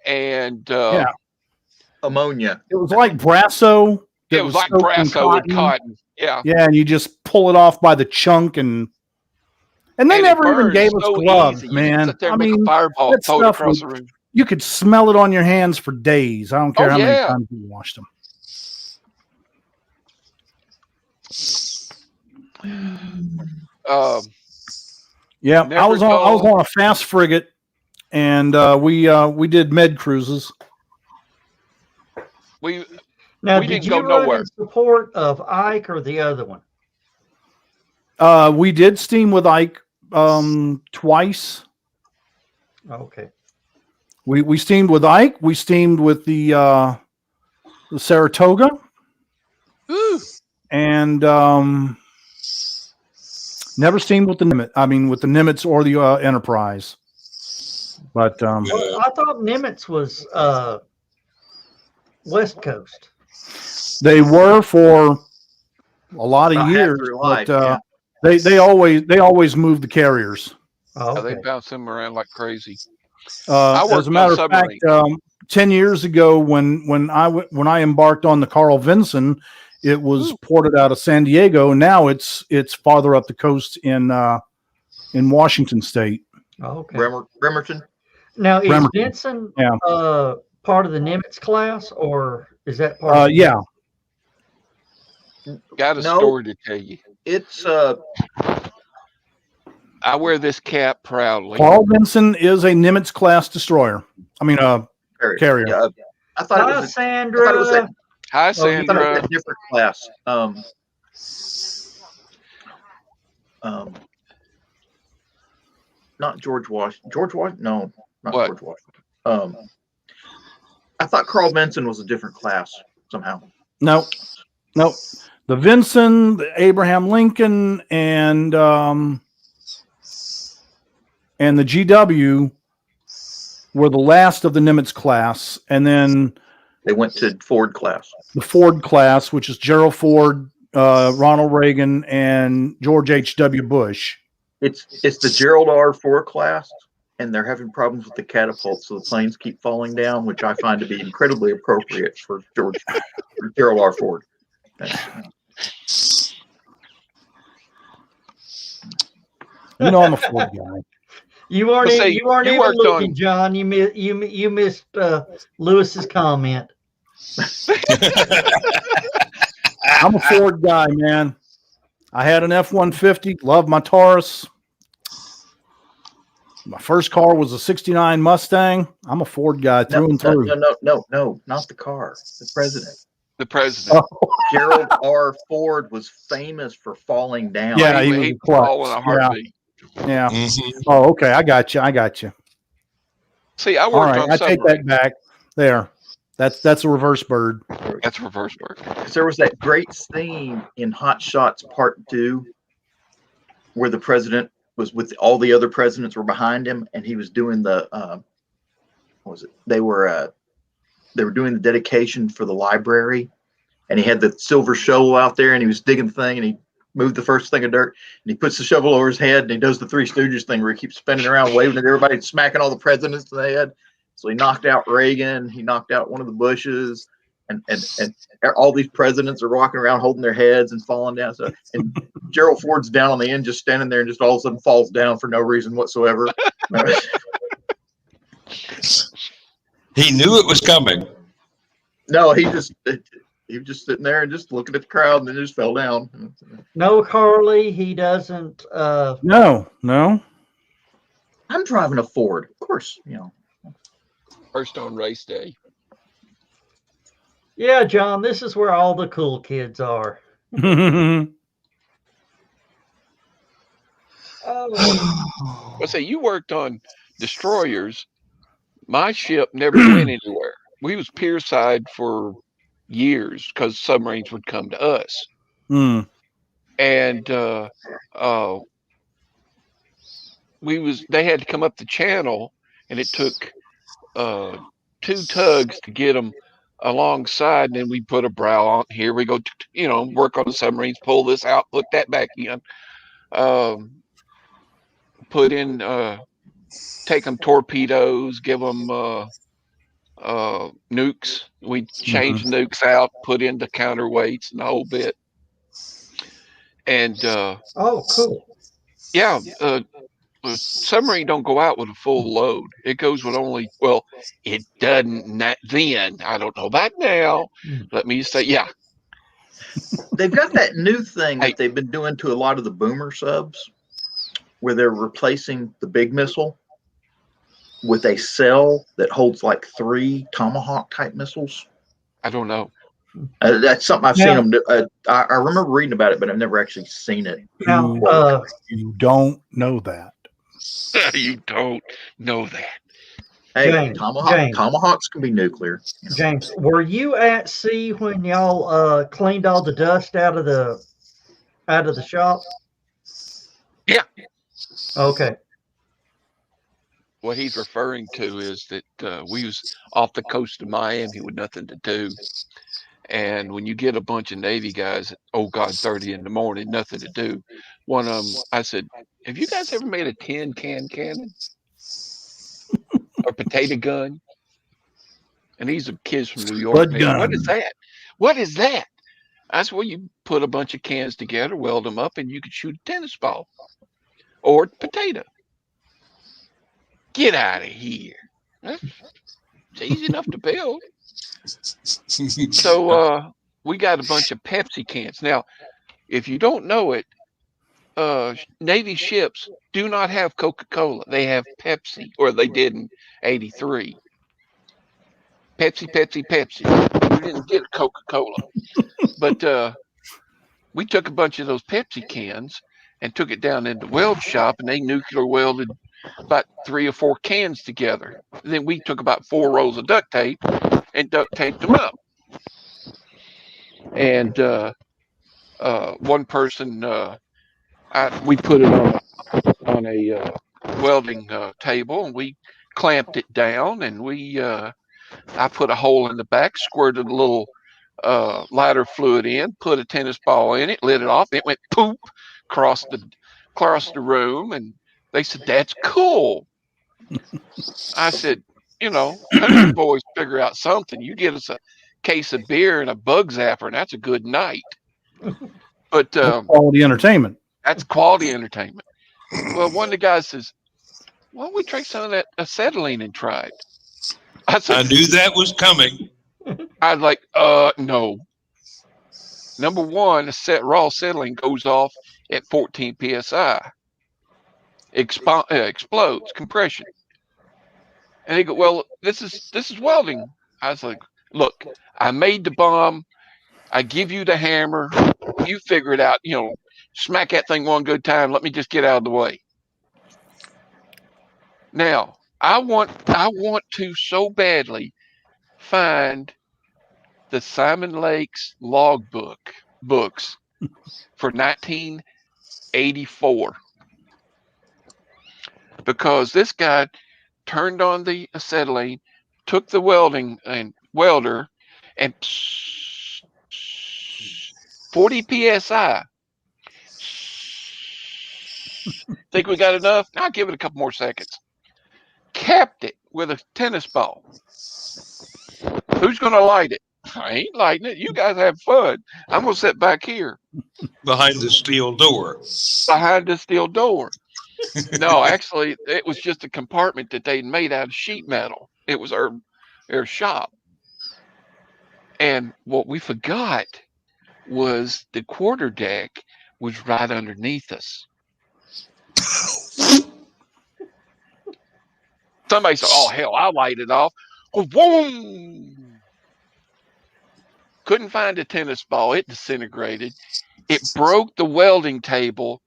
and Yeah. Ammonia. It was like Brasso. it was like soaked in Brasso and cotton. Yeah. Yeah, and you just pull it off by the chunk, and they And it never even burns gave us so gloves, easy. You can man. sit there I and make mean, a fireball, that throw it stuff across was- the room. you could smell it on your hands for days. I don't care Oh, how many yeah. times you washed them. Yeah, I Never was on Dull. a fast frigate, and we did med cruises. Now, We did didn't you go run nowhere. in support of Ike or the other one? We did steam with Ike twice. Okay. We steamed with Ike. We steamed with the Saratoga, Ooh. and never steamed with the Nimitz. I mean, with the Nimitz or the Enterprise. But Well, I thought Nimitz was West Coast. they were for a lot of About half years, their but life, yeah. they always moved the carriers. Oh, They okay. bounce them around like crazy. I worked As a matter on of fact, submarines. 10 years ago, when I embarked on the Carl Vinson, it was ported out of San Diego. Now it's farther up the coast in Washington State. Oh, okay. Bremerton. Now, is Bremerton. Benson Yeah. part of the Nimitz class, or is that part? of the Yeah. Got a No. story to tell you. It's I wear this cap proudly. Carl Vinson is a Nimitz class destroyer. I mean, carrier. Yeah, I thought it Hi, was. Sandra. I thought it was a, Hi, I thought it Sandra. was a different class. Not George Washington. George Washington? No, not What? George Washington. I thought Carl Benson was a different class somehow. No. The Vinson, the Abraham Lincoln, and the GW were the last of the Nimitz class, and then They went to Ford class. the Ford class, which is Gerald Ford, Ronald Reagan, and George H.W. Bush. It's the Gerald R. Ford class, and they're having problems with the catapult, so the planes keep falling down, which I find to be incredibly appropriate for Gerald R. Ford. You know, I'm a Ford guy. You weren't Well, see, you weren't you even worked looking, on- John. You missed Lewis's comment. I'm a Ford guy, man. I had an F-150, loved my Taurus. My first car was a '69 Mustang. I'm a Ford guy through and through. No, not the car. The president. The president. Gerald R. Ford was famous for falling down. Yeah, he He'd was a fall in a klutz. heartbeat. Yeah. Mhm. Oh, okay. I got you. See, I All worked right. on I take submarines. that back. There. That's a reverse bird. That's reverse bird. Because there was that great scene in Hot Shots Part 2 where the president was with all the other presidents were behind him, and he was doing the what was it? They were doing the dedication for the library, and he had the silver shovel out there, and he was digging the thing, and he moved the first thing of dirt, and he puts the shovel over his head, and he does the Three Stooges thing where he keeps spinning around, waving at everybody, smacking all the presidents in the head. So he knocked out Reagan, he knocked out one of the Bushes, and all these presidents are walking around holding their heads and falling down. So, and Gerald Ford's down on the end, just standing there, and just all of a sudden falls down for no reason whatsoever. He knew it was coming. No, he was just sitting there and just looking at the crowd, and then just fell down. No, Carly, he doesn't. No. I'm driving a Ford, of course. First on race day. Yeah, John, this is where all the cool kids are. Oh. I say you worked on destroyers. My ship never went anywhere. We was pierside for years because submarines would come to us. Mm. And they had to come up the channel, and it took 2 tugs to get them alongside, and then we put a brow on. Here we go, work on the submarines, pull this out, put that back in, put in, take them torpedoes, give them nukes. We change nukes out, put in the counterweights and the whole bit. And oh, cool. Yeah, submarine don't go out with a full load. It goes with only, well, it doesn't then. I don't know about now. Let me say, yeah. They've got that new thing that they've been doing to a lot of the boomer subs where they're replacing the big missile with a cell that holds like 3 Tomahawk type missiles. I don't know. That's something I've seen them do. I remember reading about it, but I've never actually seen it. Now, You don't know that. You don't know that. Hey, James, Tomahawks can be nuclear. James, were you at sea when y'all cleaned all the dust out of the shop? Yeah. Okay. What he's referring to is that we was off the coast of Miami with nothing to do. And when you get a bunch of Navy guys at, 30 in the morning, nothing to do. One of them, I said, have you guys ever made a tin can cannon? Or potato gun? And these are kids from New York. They go, what is that? What is that? I said, well, you put a bunch of cans together, weld them up, and you could shoot a tennis ball or potato. Get out of here. It's easy enough to build. So we got a bunch of Pepsi cans. Now, if you don't know it, Navy ships do not have Coca-Cola. They have Pepsi, or they did in 83. Pepsi. We didn't get Coca-Cola. But we took a bunch of those Pepsi cans and took it down in the weld shop, and they nuclear welded about 3 or 4 cans together. Then we took about 4 rolls of duct tape and duct taped them up. And one person, we put it on a welding table, and we clamped it down, and I put a hole in the back, squirted a little lighter fluid in, put a tennis ball in it, lit it off. It went poop across the room, and they said, "That's cool." I said, country boys figure out something. You get us a case of beer and a bug zapper, and that's a good night. But quality entertainment. That's quality entertainment. Well, one of the guys says, why don't we try some of that acetylene and try it? I knew that was coming. I was like, no. Number one, raw acetylene goes off at 14 psi. explodes, compression. And he go, well, this is welding. I was like, look, I made the bomb. I give you the hammer. You figure it out. Smack that thing one good time. Let me just get out of the way. Now, I want to so badly find the Simon Lakes books for 1984 because this guy turned on the acetylene, took the welder, and 40 psi. Think we got enough? I'll give it a couple more seconds. Capped it with a tennis ball. Who's going to light it? I ain't lighting it. You guys have fun. I'm going to sit back here. Behind the steel door. Behind the steel door. No, actually, it was just a compartment that they'd made out of sheet metal. It was their shop. And what we forgot was the quarterdeck was right underneath us. Somebody said, oh, hell, I'll light it off. Oh, boom! Couldn't find a tennis ball. It disintegrated. It broke the welding table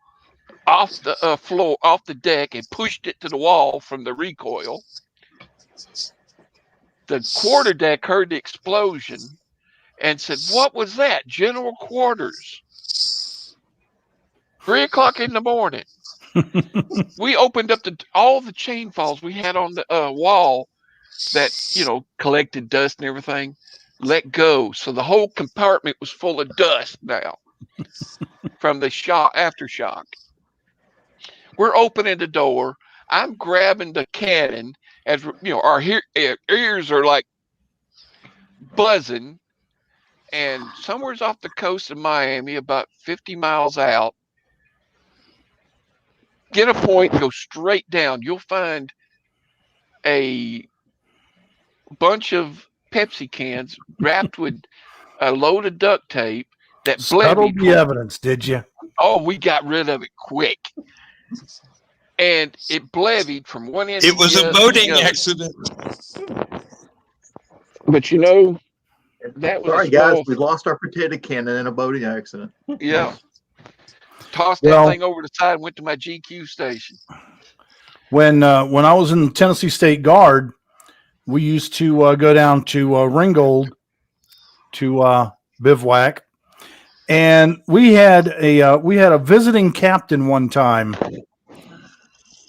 off the floor, off the deck, and pushed it to the wall from the recoil. The quarterdeck heard the explosion and said, what was that? General quarters. 3 o'clock in the morning. We opened up all the chain falls we had on the wall that, collected dust and everything, let go. So the whole compartment was full of dust now from the aftershock. We're opening the door. I'm grabbing the cannon as, our ears are like buzzing. And somewhere's off the coast of Miami, about 50 miles out, get a point, go straight down. You'll find a bunch of Pepsi cans wrapped with a load of duct tape that Scuttled the evidence, did you? Oh, we got rid of it quick. And it blevied from one end. It was a boating accident. But that was sorry, guys. We lost our potato cannon in a boating accident. Yeah. Tossed that thing over the side and went to my GQ station. When I was in the Tennessee State Guard, we used to go down to Ringgold to bivouac, and we had a visiting captain one time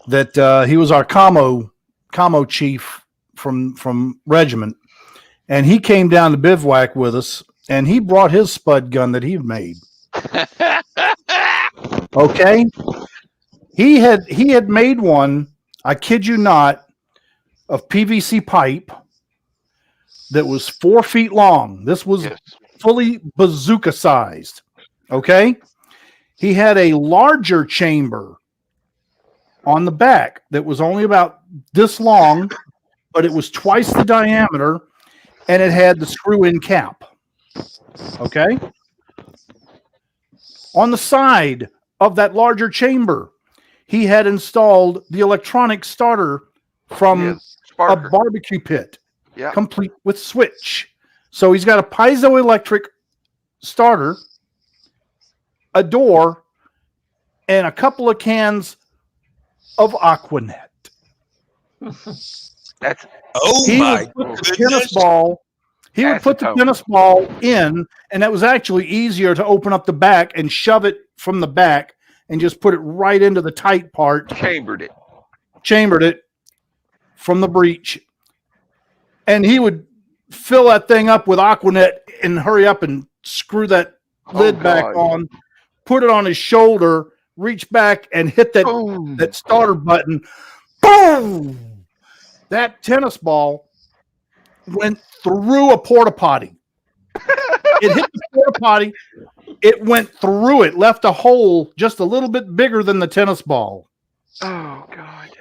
that he was our commo chief from regiment, and he came down to bivouac with us, and he brought his spud gun that he made. Okay, he had made one, I kid you not, of PVC pipe that was 4 feet long. This was fully bazooka sized. Okay, he had a larger chamber on the back that was only about this long, but it was twice the diameter, and it had the screw-in cap. Okay, on the side of that larger chamber, he had installed the electronic starter from a barbecue pit, complete with switch. So he's got a piezoelectric starter, a door, and a couple of cans of Aquanet. He would put the tennis ball. He would put the tennis ball in, and that was actually easier to open up the back and shove it from the back and just put it right into the tight part. Chambered it from the breech. And he would fill that thing up with Aquanet and hurry up and screw that lid back on, put it on his shoulder, reach back and hit that starter button. Boom! That tennis ball went through a porta potty. It hit the porta potty. It went through it, left a hole just a little bit bigger than the tennis ball. Oh, God.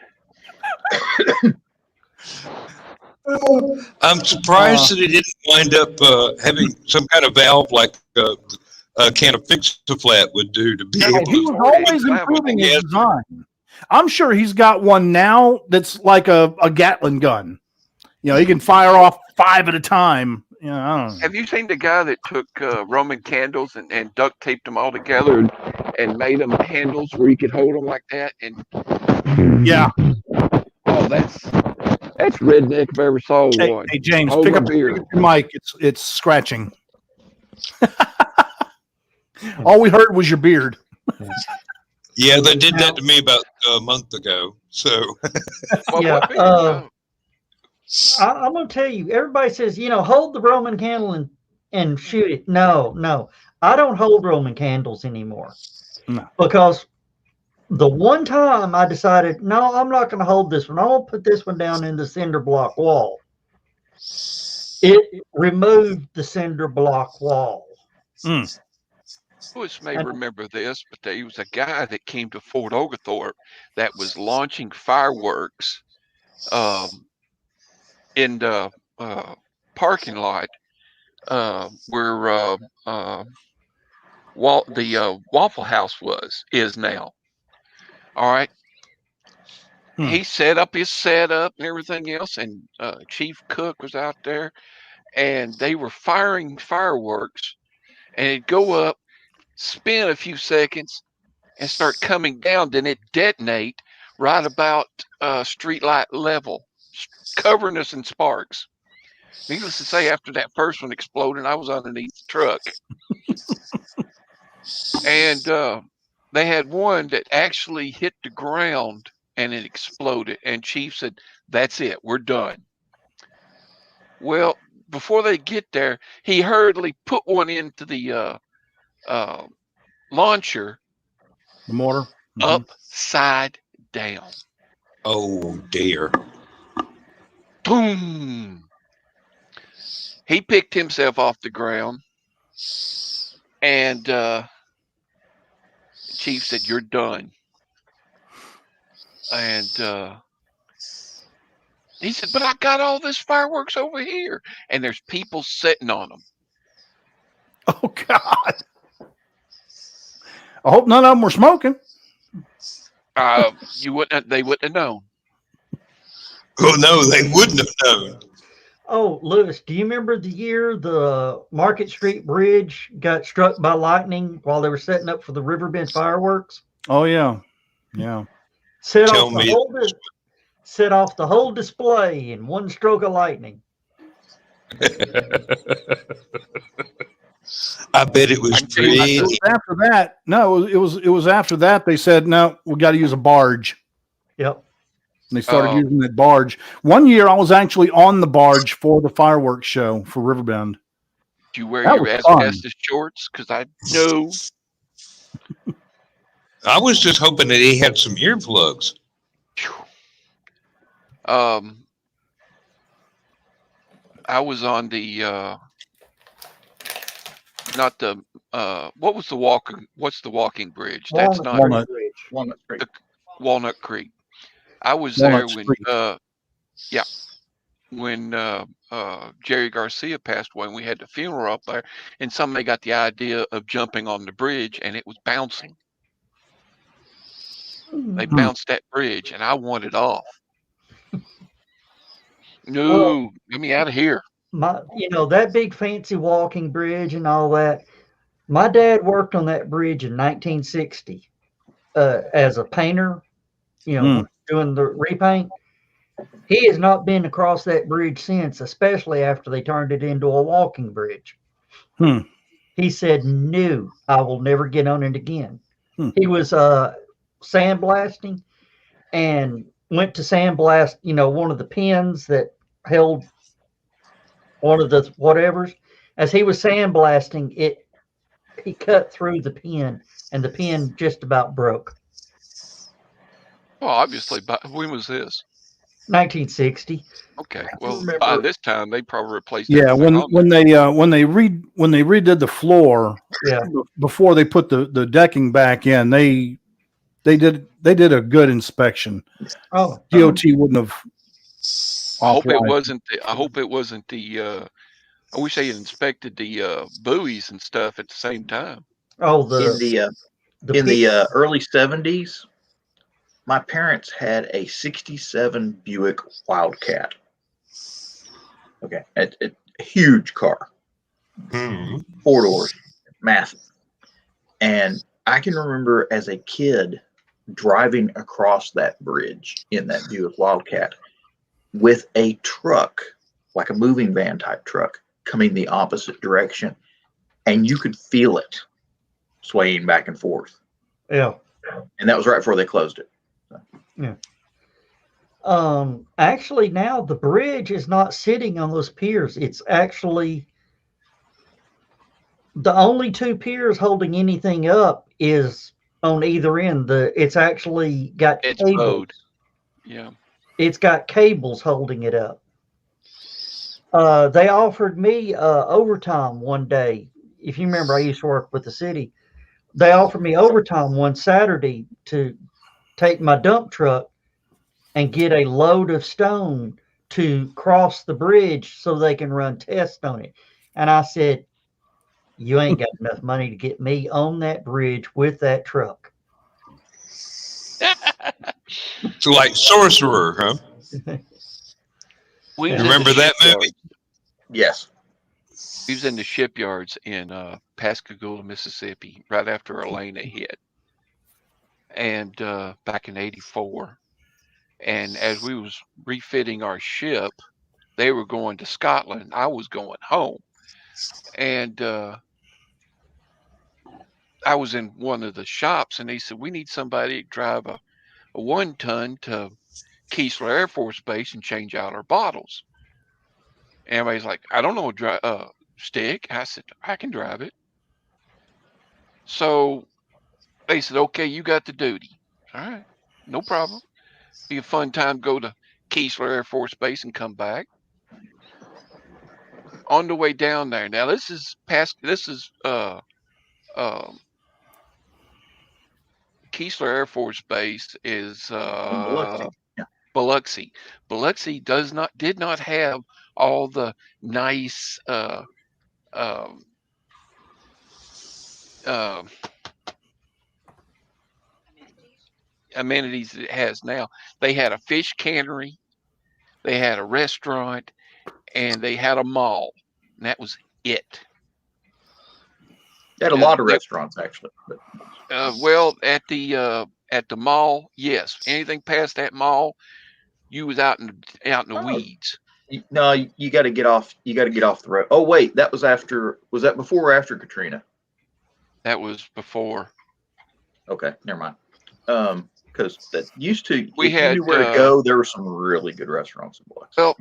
I'm surprised that it didn't wind up having some kind of valve like a can of Fix-A-Flat would do to be able to. He was always improving his design. I'm sure he's got one now that's like a Gatling gun. You know, he can fire off 5 at a time. You know, I don't know. Have you seen the guy that took Roman candles and duct taped them all together and made them handles where you could hold them like that? And Yeah. oh, that's redneck if I ever saw Hey, one. hey James, Hold pick my up beer. your mic. It's scratching. All we heard was your beard. Yeah, they did that to me about a month ago. So Well, Yeah, what beer? Oh, I'm gonna tell you. Everybody says, hold the Roman candle and shoot it. No, I don't hold Roman candles anymore No. because the one time I decided, no, I'm not going to hold this one. I'm going to put this one down in the cinder block wall. It removed the cinder block wall. Lewis may remember this, but there was a guy that came to Fort Oglethorpe that was launching fireworks in the parking lot where the Waffle House is now. All right. He set up his setup and everything else, and Chief Cook was out there, and they were firing fireworks, and it'd go up, spin a few seconds, and start coming down. Then it detonate right about streetlight level, covering us in sparks. Needless to say, after that first one exploded, I was underneath the truck. And they had one that actually hit the ground and it exploded. And Chief said, "That's it. We're done." Well, before they get there, he hurriedly put one into the launcher. The mortar? Upside down. oh dear. Boom. He picked himself off the ground, and Chief said, "You're done." And he said, "But I got all this fireworks over here, and there's people sitting on them." Oh God! I hope none of them were smoking. They wouldn't have known. Oh no, they wouldn't have known. Oh, Lewis, do you remember the year the Market Street Bridge got struck by lightning while they were setting up for the Riverbend fireworks? Oh yeah, yeah. Set Tell off me. the whole display in one stroke of lightning. I bet it was pretty. It was after that. No, it was after that. They said no, we got to use a barge. Yep. And they started using that barge. One year, I was actually on the barge for the fireworks show for Riverbend. Do you wear That your was fun. asbestos shorts? Because I know. I was just hoping that he had some earplugs. I was on the not the what's the walking bridge? That's not Walnut. Walnut Creek. Walnut Creek. I was Walnut there Street. when Jerry Garcia passed away, and we had the funeral up there, and somebody got the idea of jumping on the bridge, and it was bouncing. They bounced that bridge, and I wanted off. No, get me out of here. That big fancy walking bridge and all that. My dad worked on that bridge in 1960 as a painter, doing the repaint. He has not been across that bridge since, especially after they turned it into a walking bridge. He said, "No, I will never get on it again." He was sandblasting and went to sandblast, one of the pins that held one of the whatevers. As he was sandblasting, he cut through the pin, and the pin just about broke. Well, obviously, but when was this? 1960. Okay, well, by this time they probably replaced. Yeah, when they redid the floor, before they put the decking back in, they did a good inspection. Oh, DOT wouldn't have. I hope it wasn't the. I wish they had inspected the buoys and stuff at the same time. Oh, in the early 70s, my parents had a 67 Buick Wildcat. Okay. A huge car. Hmm. 4 doors. Massive. And I can remember as a kid driving across that bridge in that Buick Wildcat with a truck, like a moving van type truck, coming the opposite direction. And you could feel it swaying back and forth. Yeah. And that was right before they closed it. Yeah. Actually, now the bridge is not sitting on those piers. It's actually the only 2 piers holding anything up is on either end. It's actually got It's cables. bowed. Yeah. It's got cables holding it up. They offered me overtime one day. If you remember, I used to work with the city. They offered me overtime one Saturday to take my dump truck and get a load of stone to cross the bridge so they can run tests on it. And I said, you ain't got enough money to get me on that bridge with that truck. So like Sorcerer, huh? We was Yeah. in Remember the that shipyard. movie? Yes. We was in the shipyards in Pascagoula, Mississippi, right after Elena hit, and back in '84. And as we was refitting our ship, they were going to Scotland. I was going home, and I was in one of the shops, and they said we need somebody to drive a 1-ton to Keesler Air Force Base and change out our bottles. And everybody's like, I don't know, stick. I said, I can drive it. So they said, okay, you got the duty. All right, no problem. Be a fun time to go to Keesler Air Force Base and come back. On the way down there. Now this is Keesler Air Force Base is In Biloxi. Yeah. Biloxi. Biloxi did not have all the nice um, uh, amenities it has now. They had a fish cannery, they had a restaurant, and they had a mall. And that was it. They had a lot of restaurants, actually. But Well, at the mall, yes. Anything past that mall, you was out in the weeds. no, you got to get off. You got to get off the road. Oh wait, that was after. Was that before or after Katrina? That was before. Okay, never mind. Because that used to. We if had, you knew where to go, there were some really good restaurants in Biloxi. Well,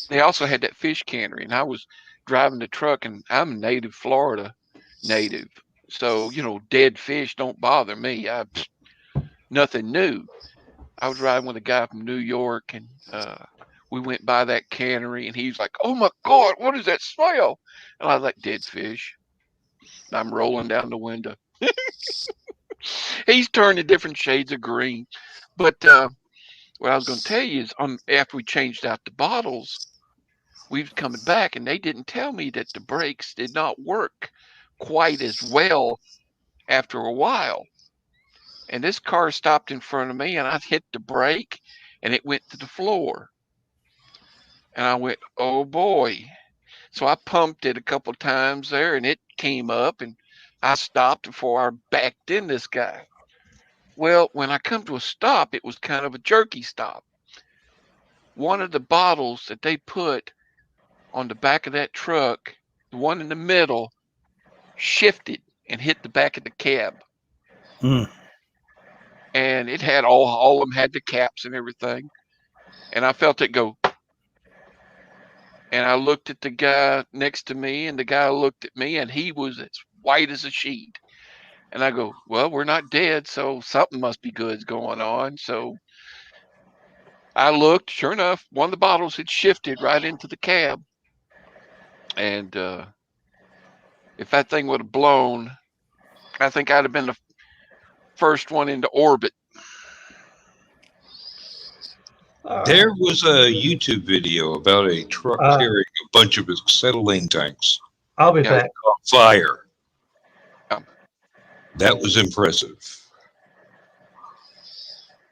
they also had that fish cannery, and I was driving the truck, and I'm a native Florida native, so dead fish don't bother me. Nothing new. I was riding with a guy from New York, and we went by that cannery, and he's like, "Oh my God, what is that smell?" And I was like, "Dead fish." And I'm rolling down the window. He's turned to different shades of green, but what I was going to tell you is, after we changed out the bottles, we was coming back, and they didn't tell me that the brakes did not work quite as well after a while. And this car stopped in front of me, and I hit the brake, and it went to the floor. And I went, oh boy. So I pumped it a couple times there, and it came up, and I stopped before I backed in this guy. Well, when I come to a stop, it was kind of a jerky stop. One of the bottles that they put on the back of that truck, the one in the middle, shifted and hit the back of the cab. And it had all of them had the caps and everything. And I felt it go. And I looked at the guy next to me, and the guy looked at me, and he was as white as a sheet. And I go, well, we're not dead, so something must be good going on. So I looked, sure enough, one of the bottles had shifted right into the cab. And if that thing would have blown, I think I'd have been the first one into orbit. There was a YouTube video about a truck carrying a bunch of acetylene tanks. I'll be back. On fire. Yeah. That was impressive.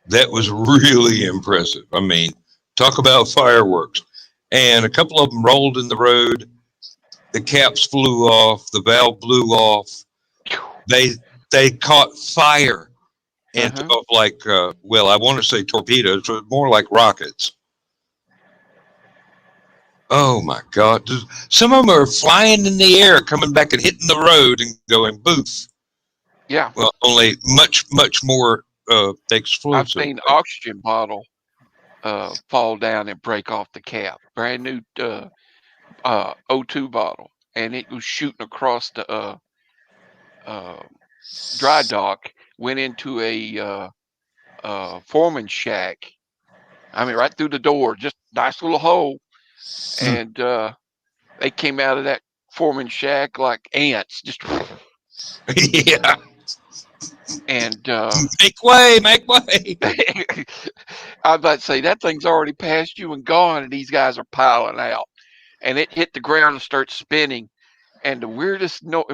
That was really impressive. I mean, talk about fireworks. And a couple of them rolled in the road. The caps flew off. The valve blew off. They caught fire and took off like, well, I want to say torpedoes, but more like rockets. Oh my God. Some of them are flying in the air, coming back and hitting the road and going boof. Yeah. Well, only much, much more explosive. I've seen oxygen bottle fall down and break off the cap. Brand new O2 bottle. And it was shooting across the dry dock, went into a foreman shack. I mean, right through the door, just nice little hole. And they came out of that foreman shack like ants, just Yeah. and Make way, make way. I was about to say that thing's already past you and gone, and these guys are piling out. And it hit the ground and starts spinning, and the weirdest noise,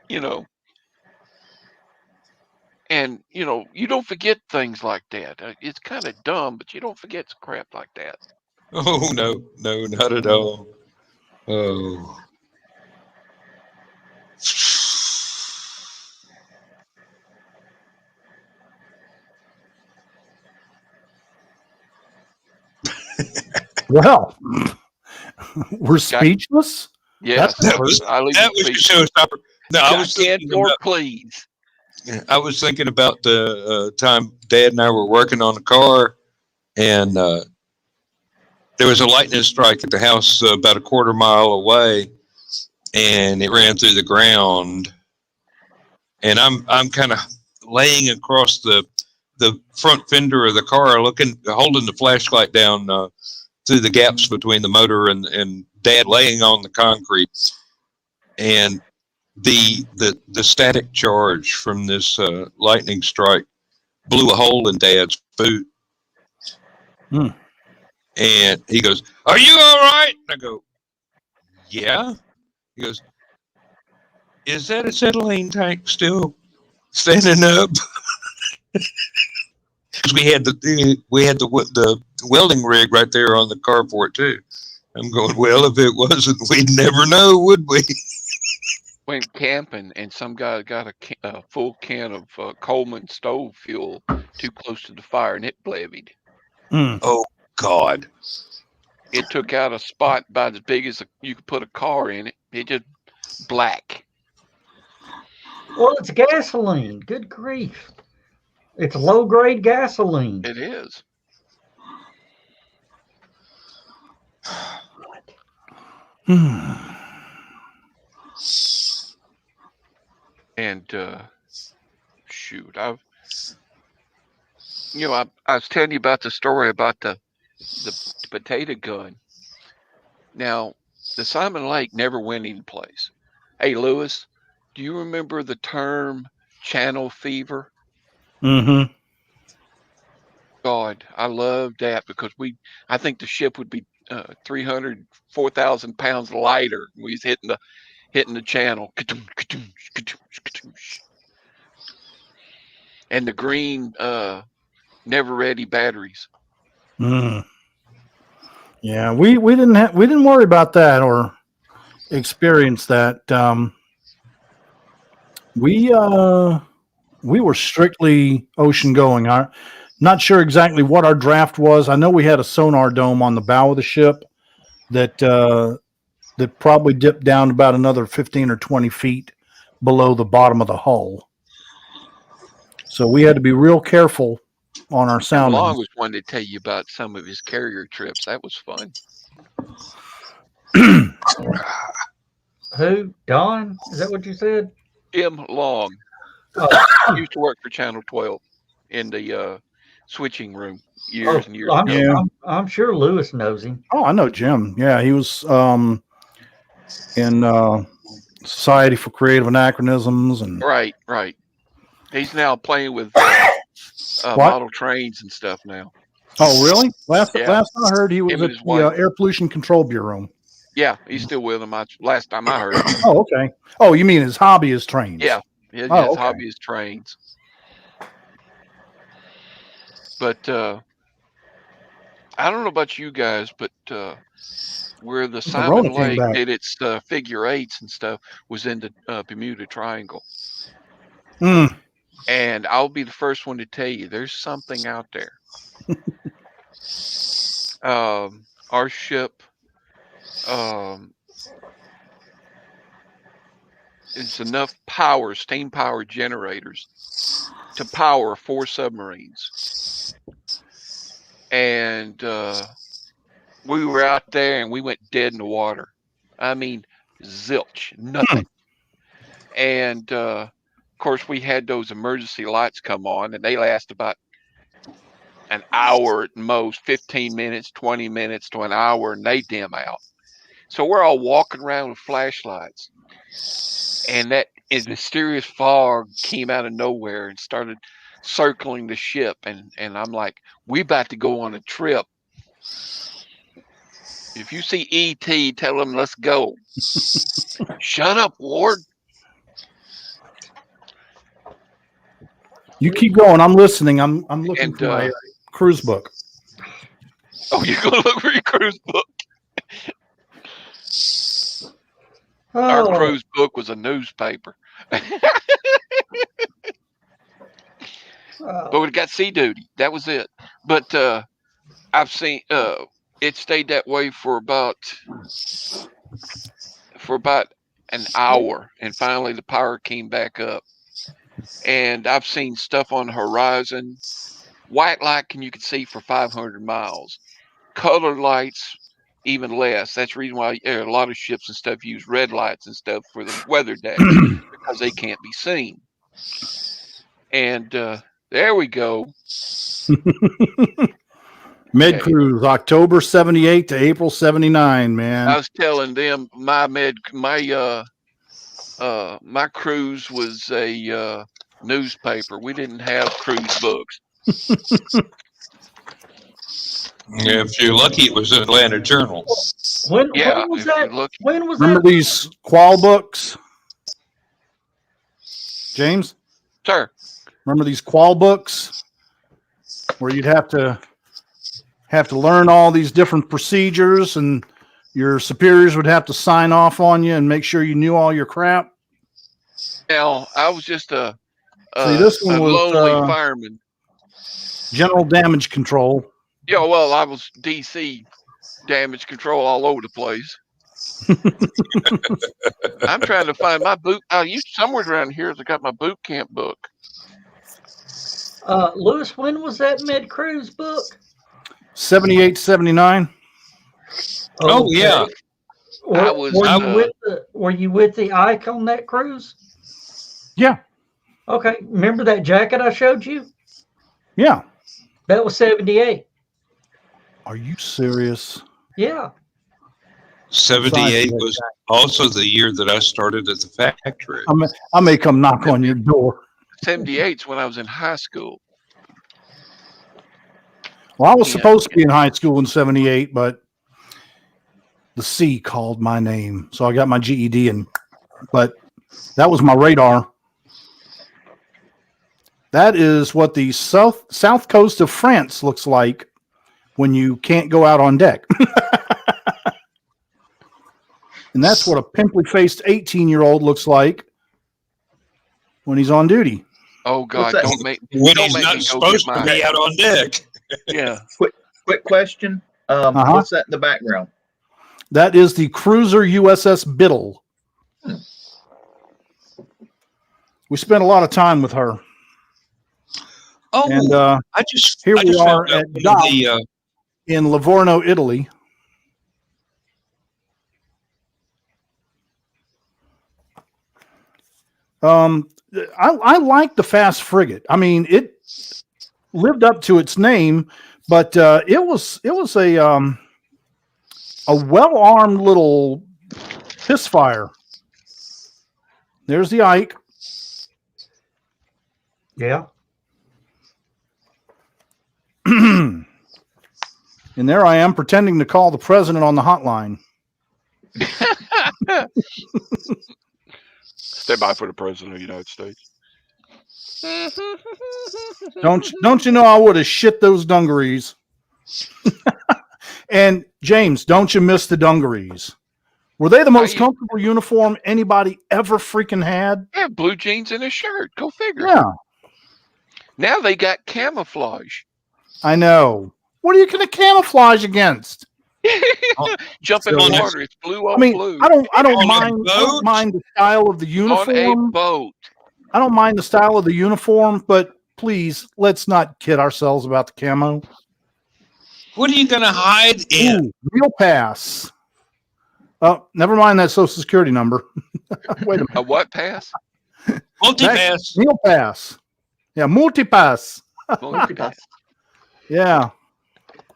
you know. And you don't forget things like that. It's kind of dumb, but you don't forget crap like that. Oh no, no, not at all. Oh. Well, we're speechless. Yes, That was your showstopper. No, I was thinking about, please. I was thinking about the time Dad and I were working on the car, and there was a lightning strike at the house about a quarter mile away, and it ran through the ground. And I'm kind of laying across the front fender of the car, holding the flashlight down through the gaps between the motor and Dad laying on the concrete, and the static charge from this lightning strike blew a hole in Dad's boot. And he goes, "Are you all right?" And I go, "Yeah." He goes, "Is that acetylene tank still standing up?" Because we had the welding rig right there on the carport too. I'm going, well, if it wasn't, we'd never know, would we? Went camping, and some guy got a full can of Coleman stove fuel too close to the fire, and it blevied. Oh God! It took out a spot about as big as you could put a car in it. It just black. Well, it's gasoline. Good grief! It's low grade gasoline. It is. And shoot, I was telling you about the story about the potato gun. Now, the Simon Lake never went any place. Hey, Lewis, do you remember the term channel fever? Mm-hmm. God, I love that because I think the ship would be 300, 4,000 pounds lighter. We was hitting the channel. And the green never ready batteries. Yeah, we didn't worry about that or experience that. We were strictly ocean going. I'm not sure exactly what our draft was. I know we had a sonar dome on the bow of the ship that probably dipped down about another 15 or 20 feet below the bottom of the hull. So we had to be real careful on our sound. Long was one to tell you about some of his carrier trips. That was fun. Who? Don? Is that what you said? Jim Long. He used to work for Channel 12 in the switching room years and years ago. I'm sure Lewis knows him. Oh, I know Jim. Yeah, he was in Society for Creative Anachronisms. And Right. He's now playing with model trains and stuff now. Oh, really? Last I heard, he was at the Air Pollution Control Bureau. Yeah, he's still with him. Last time I heard. Oh, okay. Oh, you mean his hobby is trains? Yeah. His Oh, okay. hobby is trains. But I don't know about you guys, but where the Simon Rona came Lake back. did its figure eights and stuff was in the Bermuda Triangle. Mm. And I'll be the first one to tell you, there's something out there. Our ship is enough power, steam power generators to power 4 submarines. And we were out there and we went dead in the water. I mean, zilch, nothing. And of course, we had those emergency lights come on, and they last about an hour at most, 15 minutes, 20 minutes to an hour, and they dim out. So we're all walking around with flashlights. And that mysterious fog came out of nowhere and started circling the ship. And I'm like, we about to go on a trip. If you see E.T., tell them, let's go. Shut up, Ward. You keep going. I'm listening. I'm looking And, for my cruise book. Oh, you're going to look for your cruise book? Our Oh, cruise book was a newspaper. But we got sea duty. That was it. But I've seen it stayed that way for about an hour, and finally the power came back up. And I've seen stuff on the horizon. White light you can see for 500 miles. Colored lights, even less. That's the reason why a lot of ships and stuff use red lights and stuff for the weather decks because they can't be seen. And there we go. Med Cruise, October 78 to April 79, man. I was telling them my cruise was a newspaper. We didn't have cruise books. If you're lucky, it was Atlanta Journal. when if was that? you're lucky. When was Remember that? these qual books? James? Sir. Remember these qual books where you'd have to learn all these different procedures and your superiors would have to sign off on you and make sure you knew all your crap? Now, I was just a this one was, lonely fireman. General Damage Control. Yeah, well, I was DC damage control all over the place. I'm trying to find my boot. Somewhere around here, I got my boot camp book. Lewis, when was that Med Cruise book? 78, 79. Oh, yeah. Were you with the Ike on that cruise? Yeah. Okay. Remember that jacket I showed you? Yeah. That was 78. Are you serious? Yeah. 78 was also the year that I started at the factory. I may come knock on your door. 78's when I was in high school. Well, I was supposed to be in high school in 78, but the sea called my name. So I got my GED, but that was my radar. That is what the south coast of France looks like when you can't go out on deck. And that's what a pimply-faced 18-year-old looks like when he's on duty. Oh, God, don't make when he's not supposed to be out on deck. Yeah. Quick question. What's that in the background? That is the cruiser USS Biddle. We spent a lot of time with her. Oh, and here we are at dock in Livorno, Italy. I like the fast frigate. I mean, it lived up to its name, but it was a well-armed little piss fire. There's the Ike. Yeah. And there I am pretending to call the president on the hotline. Stay by for the president of the United States. Don't you know I would have shit those dungarees? And James, don't you miss the dungarees? Were they the most comfortable uniform anybody ever freaking had? Yeah, blue jeans and a shirt. Go figure. Yeah. Now they got camouflage. I know. What are you going to camouflage against? Jump in the water. It's blue on blue. I don't mind the style of the uniform. On a boat. I don't mind the style of the uniform, but please, let's not kid ourselves about the camo. What are you going to hide in? Ooh, Meal pass. Oh, never mind that social security number. Wait a minute. A what pass? Multi-pass. Meal pass. Yeah, multi-pass. Multi-pass. Yeah.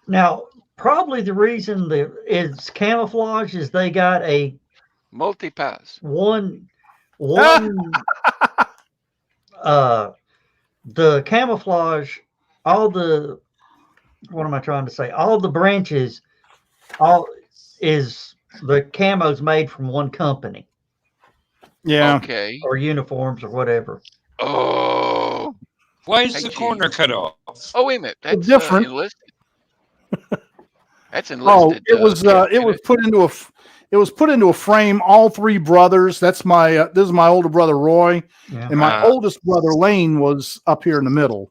Now, probably the reason that it's camouflage is they got a multi-pass. One the camouflage, all the, what am I trying to say? All the branches, all is the camo's made from one company. Yeah. Okay. Or uniforms or whatever. Oh. Why is the corner cut off? Oh, wait a minute. That's different. Enlisted. That's Oh, enlisted. it was put into a frame. All three brothers. That's this is my older brother Roy, and my oldest brother Lane was up here in the middle.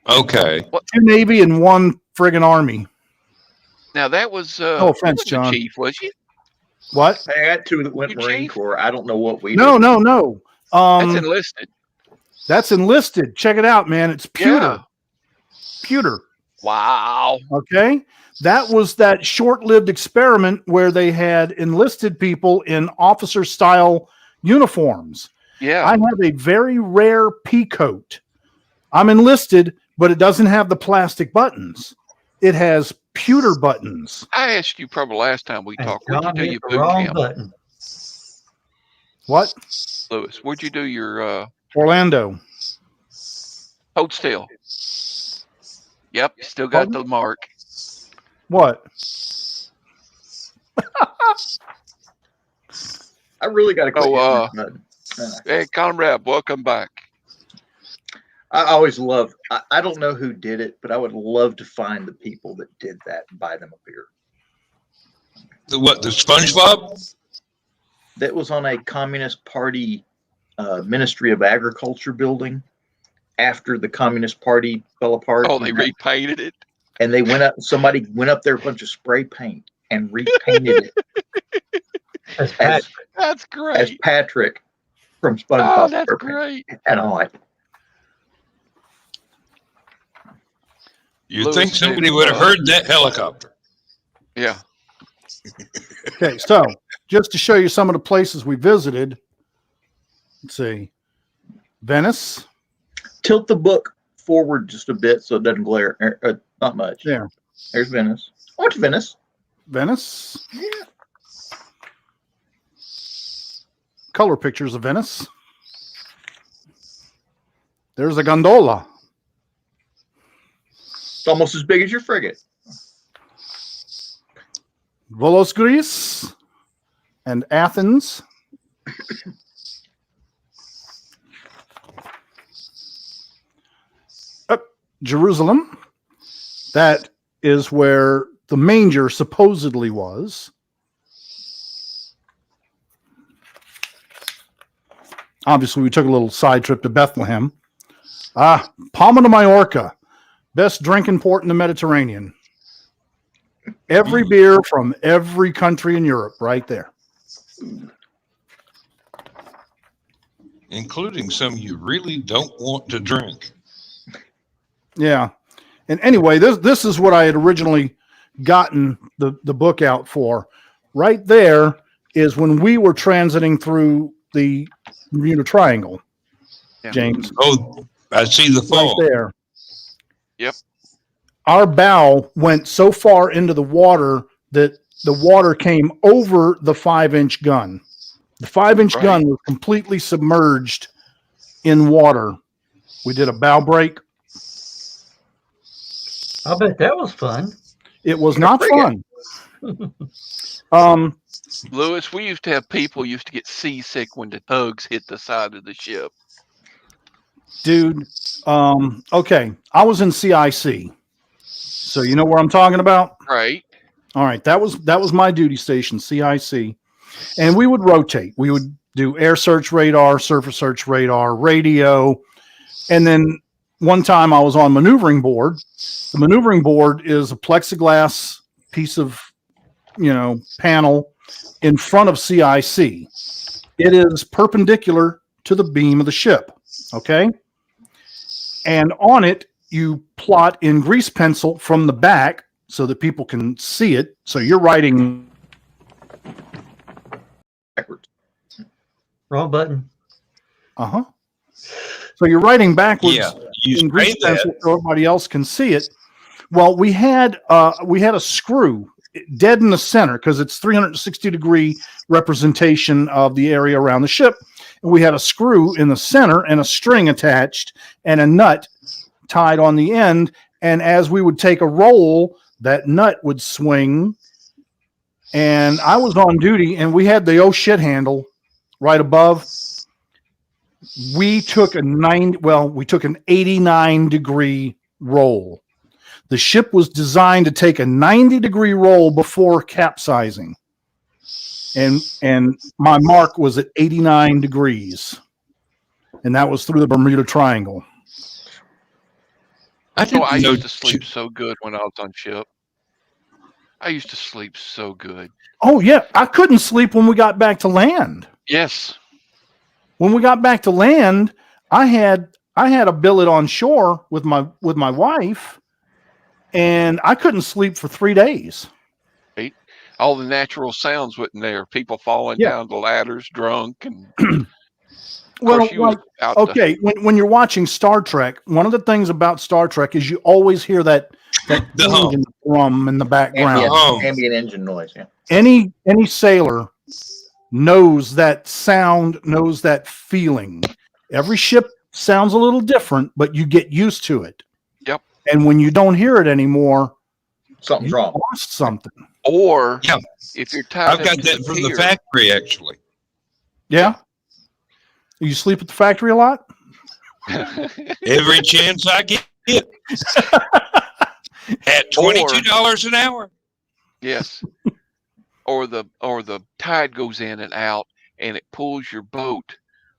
Okay. 2 Navy and 1 friggin' Army. Now that was no offense, John. Chief, was you? What? I had 2 that went Marine Corps. I don't know what we. No. That's enlisted. That's enlisted. Check it out, man. It's pewter. Yeah. Pewter. Wow. Okay. That was that short-lived experiment where they had enlisted people in officer-style uniforms. Yeah. I have a very rare pea coat. I'm enlisted, but it doesn't have the plastic buttons. It has pewter buttons. I asked you probably last time we talked. Where'd you do your boot wrong camp? button. What? Lewis, where'd you do your Orlando. hold still? Yep, still got the mark. What? I really got to quit. Hey, Conrad, welcome back. I always love. I don't know who did it, but I would love to find the people that did that and buy them a beer. The what? The SpongeBob? That was on a Communist Party Ministry of Agriculture building after the Communist Party fell apart. Oh, they repainted it. And they went up. Somebody went up there, a bunch of spray paint, and repainted it. That's great. As Patrick from SpongeBob. Oh, that's great. And I'm like, you'd think somebody would have heard that helicopter. Yeah. Okay, so just to show you some of the places we visited, let's see. Venice. Tilt the book forward just a bit so it doesn't glare. Not much. There. There's Venice. I went to Venice. Venice. Yeah. Color pictures of Venice. There's a gondola. It's almost as big as your frigate. Volos Greece and Athens. Jerusalem. That is where the manger supposedly was. Obviously, we took a little side trip to Bethlehem. Palma de Mallorca, best drinking port in the Mediterranean. Every beer from every country in Europe right there. Including some you really don't want to drink. Yeah. And anyway, this is what I had originally gotten the book out for. Right there is when we were transiting through the Bermuda Triangle, James. Oh, I see the fall. Right there. Yep. Our bow went so far into the water that the water came over the 5-inch gun. The 5-inch gun was completely submerged in water. We did a bow break. I bet that was fun. It was not fun. Lewis, we used to have people used to get seasick when the tugs hit the side of the ship. Dude, okay. I was in CIC. So you know where I'm talking about? Right. All right. That was my duty station, CIC. And we would rotate. We would do air search radar, surface search radar, radio. And then one time I was on maneuvering board. The maneuvering board is a plexiglass piece of, panel in front of CIC. It is perpendicular to the beam of the ship. Okay. And on it, you plot in grease pencil from the back so that people can see it. So you're writing Backwards. Wrong button. So you're writing backwards You in grease spray pencil that. so everybody else can see it. Well, we had a screw dead in the center because it's 360-degree representation of the area around the ship. And we had a screw in the center and a string attached and a nut tied on the end. And as we would take a roll, that nut would swing. And I was on duty and we had the oh shit handle right above. We took an 89-degree roll. The ship was designed to take a 90-degree roll before capsizing. And my mark was at 89 degrees. And that was through the Bermuda Triangle. I used to sleep so good when I was on ship. I used to sleep so good. Oh, yeah. I couldn't sleep when we got back to land. Yes. When we got back to land, I had a billet on shore with my wife, and I couldn't sleep for 3 days. Right. All the natural sounds wasn't there. People falling down the ladders, drunk, and Well, okay, when you're watching Star Trek, one of the things about Star Trek is you always hear that engine drum in the background. Ambient engine noise. Yeah. Any sailor knows that sound, knows that feeling. Every ship sounds a little different, but you get used to it. Yep. And when you don't hear it anymore, something's wrong. Lost something. Or if you're tired, I've got that from the factory actually. Yeah. You sleep at the factory a lot? Every chance I get. At $22 an hour. Yes. Or the tide goes in and out and it pulls your boat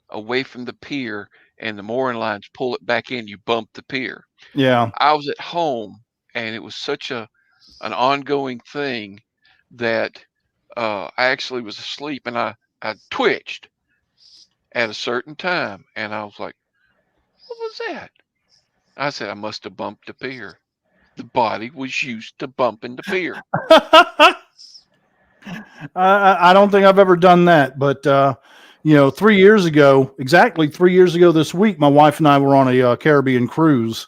away from the pier and the mooring lines pull it back in, you bump the pier. Yeah. I was at home and it was such an ongoing thing that I actually was asleep and I twitched at a certain time and I was like, what was that? I said, I must have bumped the pier. The body was used to bumping the pier. I don't think I've ever done that, but 3 years ago, exactly 3 years ago this week, my wife and I were on a Caribbean cruise,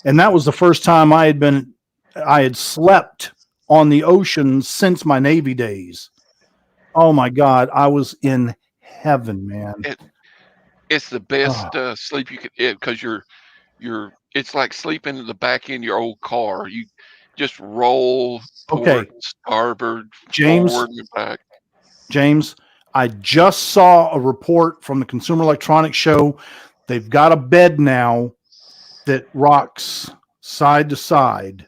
and that was the first time I had slept on the ocean since my Navy days. Oh my God, I was in heaven, man. It's the best sleep you could, because it's like sleeping in the back end of your old car. You just roll port, starboard, forward and back. James, I just saw a report from the Consumer Electronics Show. They've got a bed now that rocks side to side.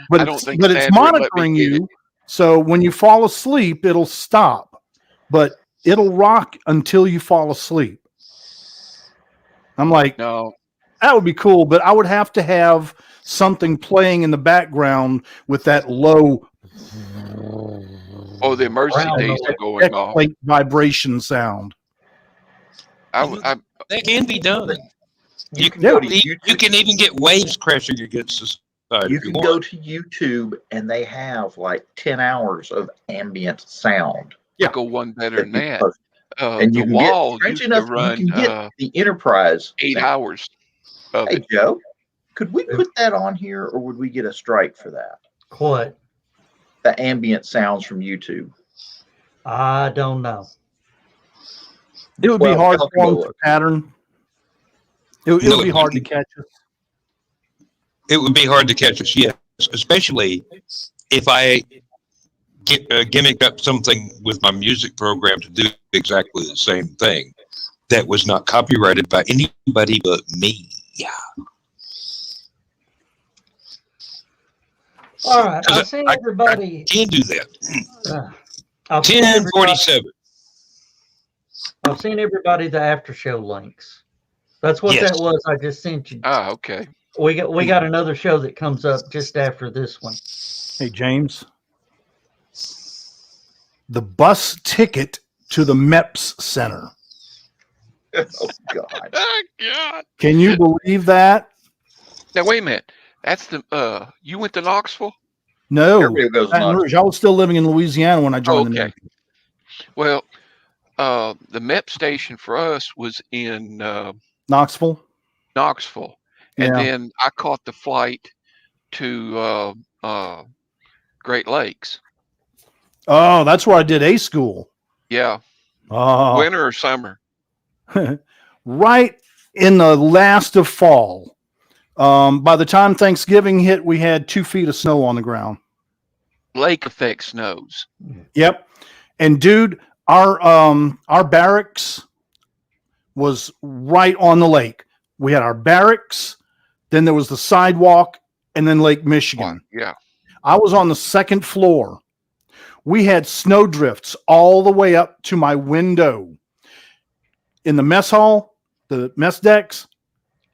But it's monitoring you. So when you fall asleep, it'll stop. But it'll rock until you fall asleep. I'm like, no, that would be cool, but I would have to have something playing in the background with that low. Oh, the emergency days are going off. Like vibration sound. That can be done. You can even get waves crashing against the side. You can go to YouTube and they have like 10 hours of ambient sound. Yeah, go one better than that. And the wall get, used enough, to run you can get the Enterprise 8 hours. Hey, Joe, could we put that on here, or would we get a strike for that? What? The ambient sounds from YouTube. I don't know. It would be hard to form a pattern. It would be hard to catch us. It would be hard to catch us, yes, especially if I gimmick up something with my music program to do exactly the same thing that was not copyrighted by anybody but me. Yeah. All right. I I've seen everybody. Can't do that. I've seen everybody. 1047. I've seen everybody the after show links. That's what Yes. that was. I just sent you. Ah, okay. We got another show that comes up just after this one. Hey, James. The bus ticket to the MEPS Center. Oh God. Oh, God. Can you believe that? Now, wait a minute. That's the, you went to Knoxville? No. Everybody goes Baton nuts. Rouge. I was still living in Louisiana when I joined the Okay. Navy. Well, the MEP station for us was in Knoxville. Knoxville. And Yeah. then I caught the flight to Great Lakes. Oh, that's where I did A school. Yeah. Oh, Winter or summer? right in the last of fall. By the time Thanksgiving hit, we had 2 feet of snow on the ground. Lake effect snows. Yep. And dude, our barracks was right on the lake. We had our barracks, then there was the sidewalk, and then Lake Michigan. Yeah. I was on the second floor. We had snow drifts all the way up to my window. In the mess hall, the mess decks,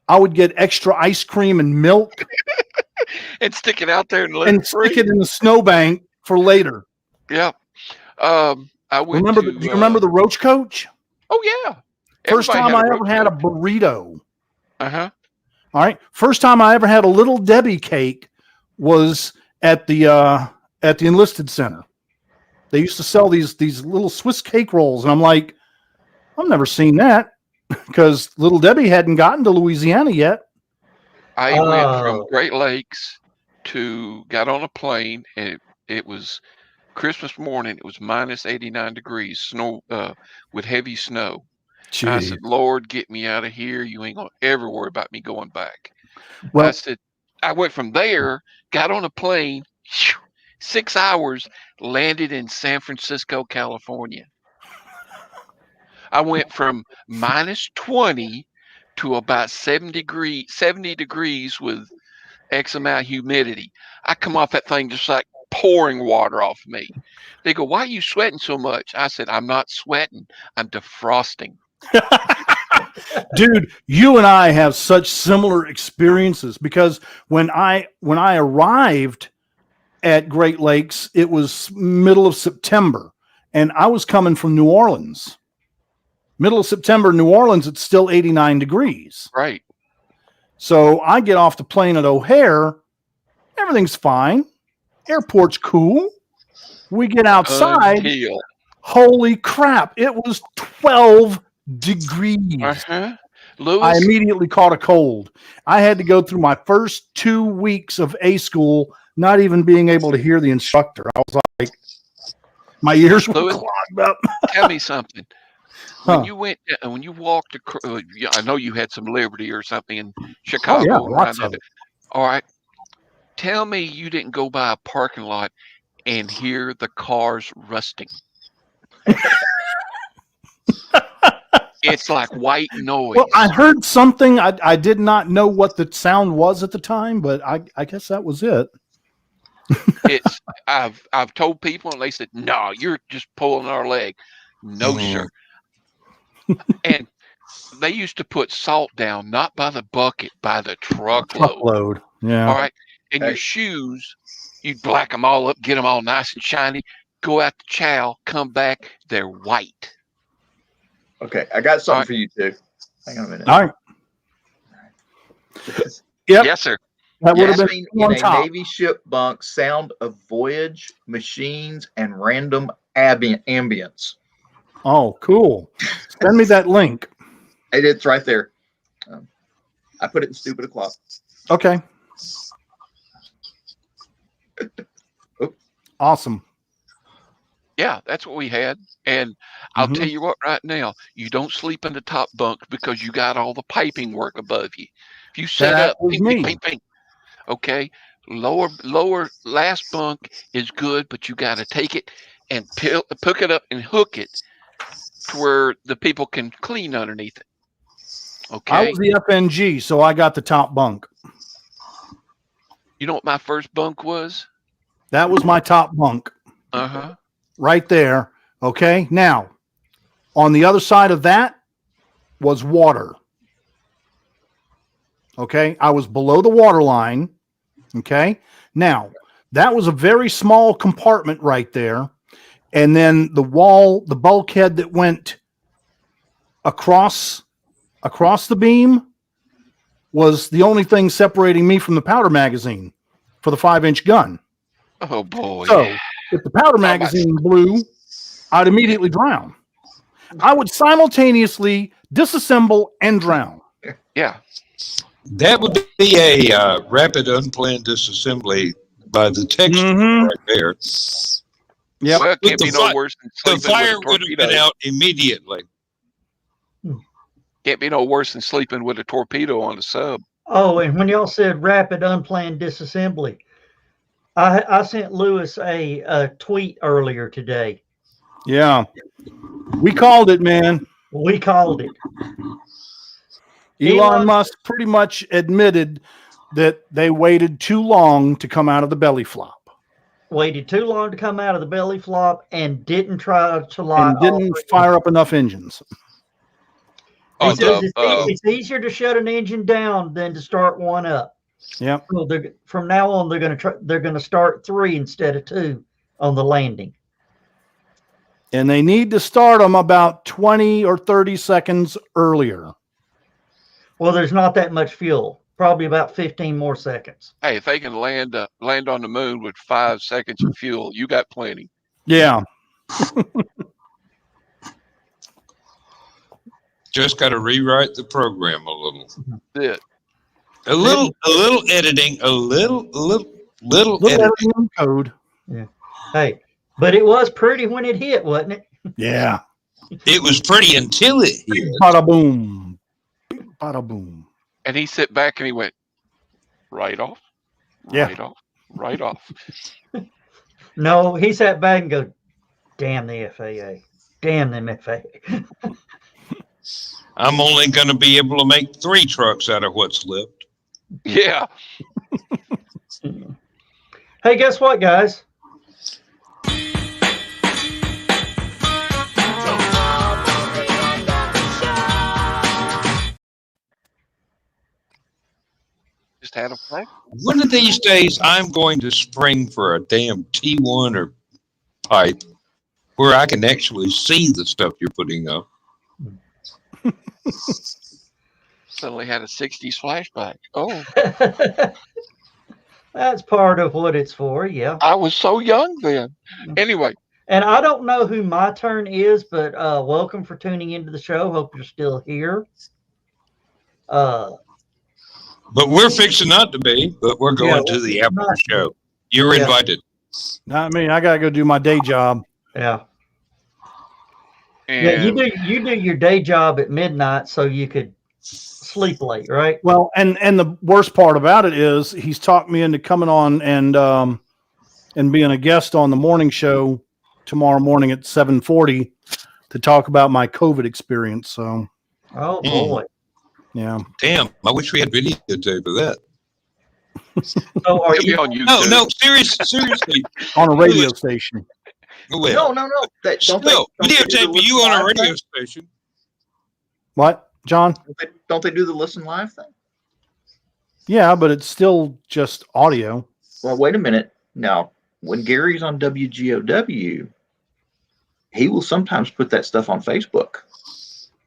I would get extra ice cream and milk And stick it out there and let and it free. stick it in the snowbank for later. Yeah. I went Remember? to, Do you remember the Roach Coach? Oh, yeah. First Everybody time I a ever roach had a coach. burrito. Uh-huh. All right. First time I ever had a Little Debbie cake was at the Enlisted Center. They used to sell these little Swiss cake rolls, and I'm like, I've never seen that because Little Debbie hadn't gotten to Louisiana yet. I went from Great Lakes got on a plane, and it was Christmas morning. It was minus 89 degrees, snow with heavy snow. I said, Lord, get me out of here. You ain't going to ever worry about me going back. Well, I said, I went from there, got on a plane, 6 hours, landed in San Francisco, California. I went from minus 20 to about 70 degrees with X amount of humidity. I come off that thing just like pouring water off me. They go, why are you sweating so much? I said, I'm not sweating. I'm defrosting. dude, you and I have such similar experiences because when I arrived at Great Lakes, it was middle of September, and I was coming from New Orleans. Middle of September, New Orleans, it's still 89 degrees. Right. So I get off the plane at O'Hare. Everything's fine. Airport's cool. We get outside. Until. Holy crap. It was 12 degrees. Uh-huh. I Lewis, immediately caught a cold. I had to go through my first 2 weeks of A school, not even being able to hear the instructor. I was like, my ears were Lewis, clogged up. tell me something. When Huh. you when you walked, I know you had some Liberty or something in Chicago. Oh, yeah, and lots I of did- it. All right. Tell me you didn't go by a parking lot and hear the cars rusting. It's like white noise. Well, I heard something. I did not know what the sound was at the time, but I guess that was it. It's I've told people and they said, no, you're just pulling our leg. No, sir. And they used to put salt down, not by the bucket, by the truckload. Truckload. Yeah. All right. And your shoes, you'd black them all up, get them all nice and shiny, go out to chow, come back, they're white. Okay, I got something All right. for you too. Hang on a minute. All right. Yep. Yes, sir. That would have Yes, been in on a top. Navy ship bunk, sound of voyage, machines, and random ambience. Oh, cool. Send me that link. It's right there. I put it in stupid o'clock. Okay. Oops. Awesome. Yeah, that's what we had. And I'll Mhm. tell you what, right now, you don't sleep in the top bunk because you got all the piping work above you. If you set That up, was ping, ping, me. ping, ping, okay, Lower last bunk is good, but you got to take it and pick it up and hook it to where the people can clean underneath it. Okay. I was the FNG, so I got the top bunk. You know what my first bunk was? That was my top bunk. Uh-huh. Right there. Okay. Now, on the other side of that was water. Okay. I was below the water line. Okay. Now, that was a very small compartment right there. And then the wall, the bulkhead that went across the beam was the only thing separating me from the powder magazine for the 5-inch gun. Oh boy. So if the powder magazine blew, I'd immediately drown. I would simultaneously disassemble and drown. Yeah. That would be a rapid unplanned disassembly by the texture right there. Yeah. Well, it can't be no worse than The sleeping fire with a would have been torpedo. out immediately. Can't be no worse than sleeping with a torpedo on a sub. Oh, and when y'all said rapid unplanned disassembly, I sent Lewis a tweet earlier today. Yeah. We called it, man. We called it. Elon Musk pretty much admitted that they waited too long to come out of the belly flop. Waited too long to come out of the belly flop and didn't try to light And didn't fire up enough engines. He says it's easier to shut an engine down than to start one up. Yeah. So from now on, they're going to start 3 instead of 2 on the landing. And they need to start them about 20 or 30 seconds earlier. Well, there's not that much fuel. Probably about 15 more seconds. Hey, if they can land on the moon with 5 seconds of fuel, you got plenty. Yeah. Just got to rewrite the program a little. That's it. A little editing, a little editing. On code. Yeah. Hey, but it was pretty when it hit, wasn't it? Yeah. It was pretty until it hit. Bada boom. Bada boom. And he sit back and he went, right off, right off, right off. No, he sat back and go, damn the FAA. Damn them FAA. I'm only going to be able to make 3 trucks out of what's left. Yeah. Hey, guess what, guys? Just had a flag. One of these days, I'm going to spring for a damn T1 or pipe where I can actually see the stuff you're putting up. Suddenly had a 60s flashback. Oh. That's part of what it's for, yeah. I was so young then. Anyway. And I don't know who my turn is, but welcome for tuning into the show. Hope you're still here. But we're fixing not to be, but we're going to the after show. You're invited. Not me. I got to go do my day job. Yeah. And yeah, you do your day job at midnight so you could sleep late, right? Well, and the worst part about it is he's talked me into coming on and being a guest on the morning show tomorrow morning at 7:40 to talk about my COVID experience. So, oh boy, yeah. Damn, I wish we had videotape of that. So are you on YouTube? No, seriously, on a radio station. Well, No. Still, videotape you on a radio station. What, John? Don't they do the listen live thing? Yeah, but it's still just audio. Well, wait a minute. Now, when Gary's on WGOW, he will sometimes put that stuff on Facebook.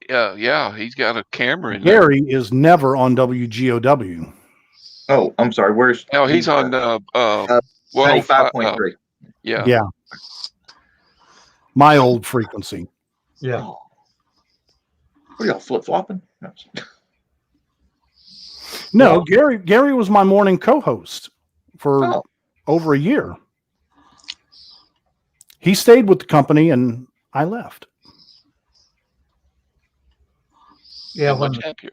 Yeah, he's got a camera in there. Gary is never on WGOW. Oh, I'm sorry. Where's? No, he's on 95.3. Yeah. My old frequency. Yeah. What are y'all flip flopping? No, Gary was my morning co-host for over a year. He stayed with the company and I left. Yeah, much happier.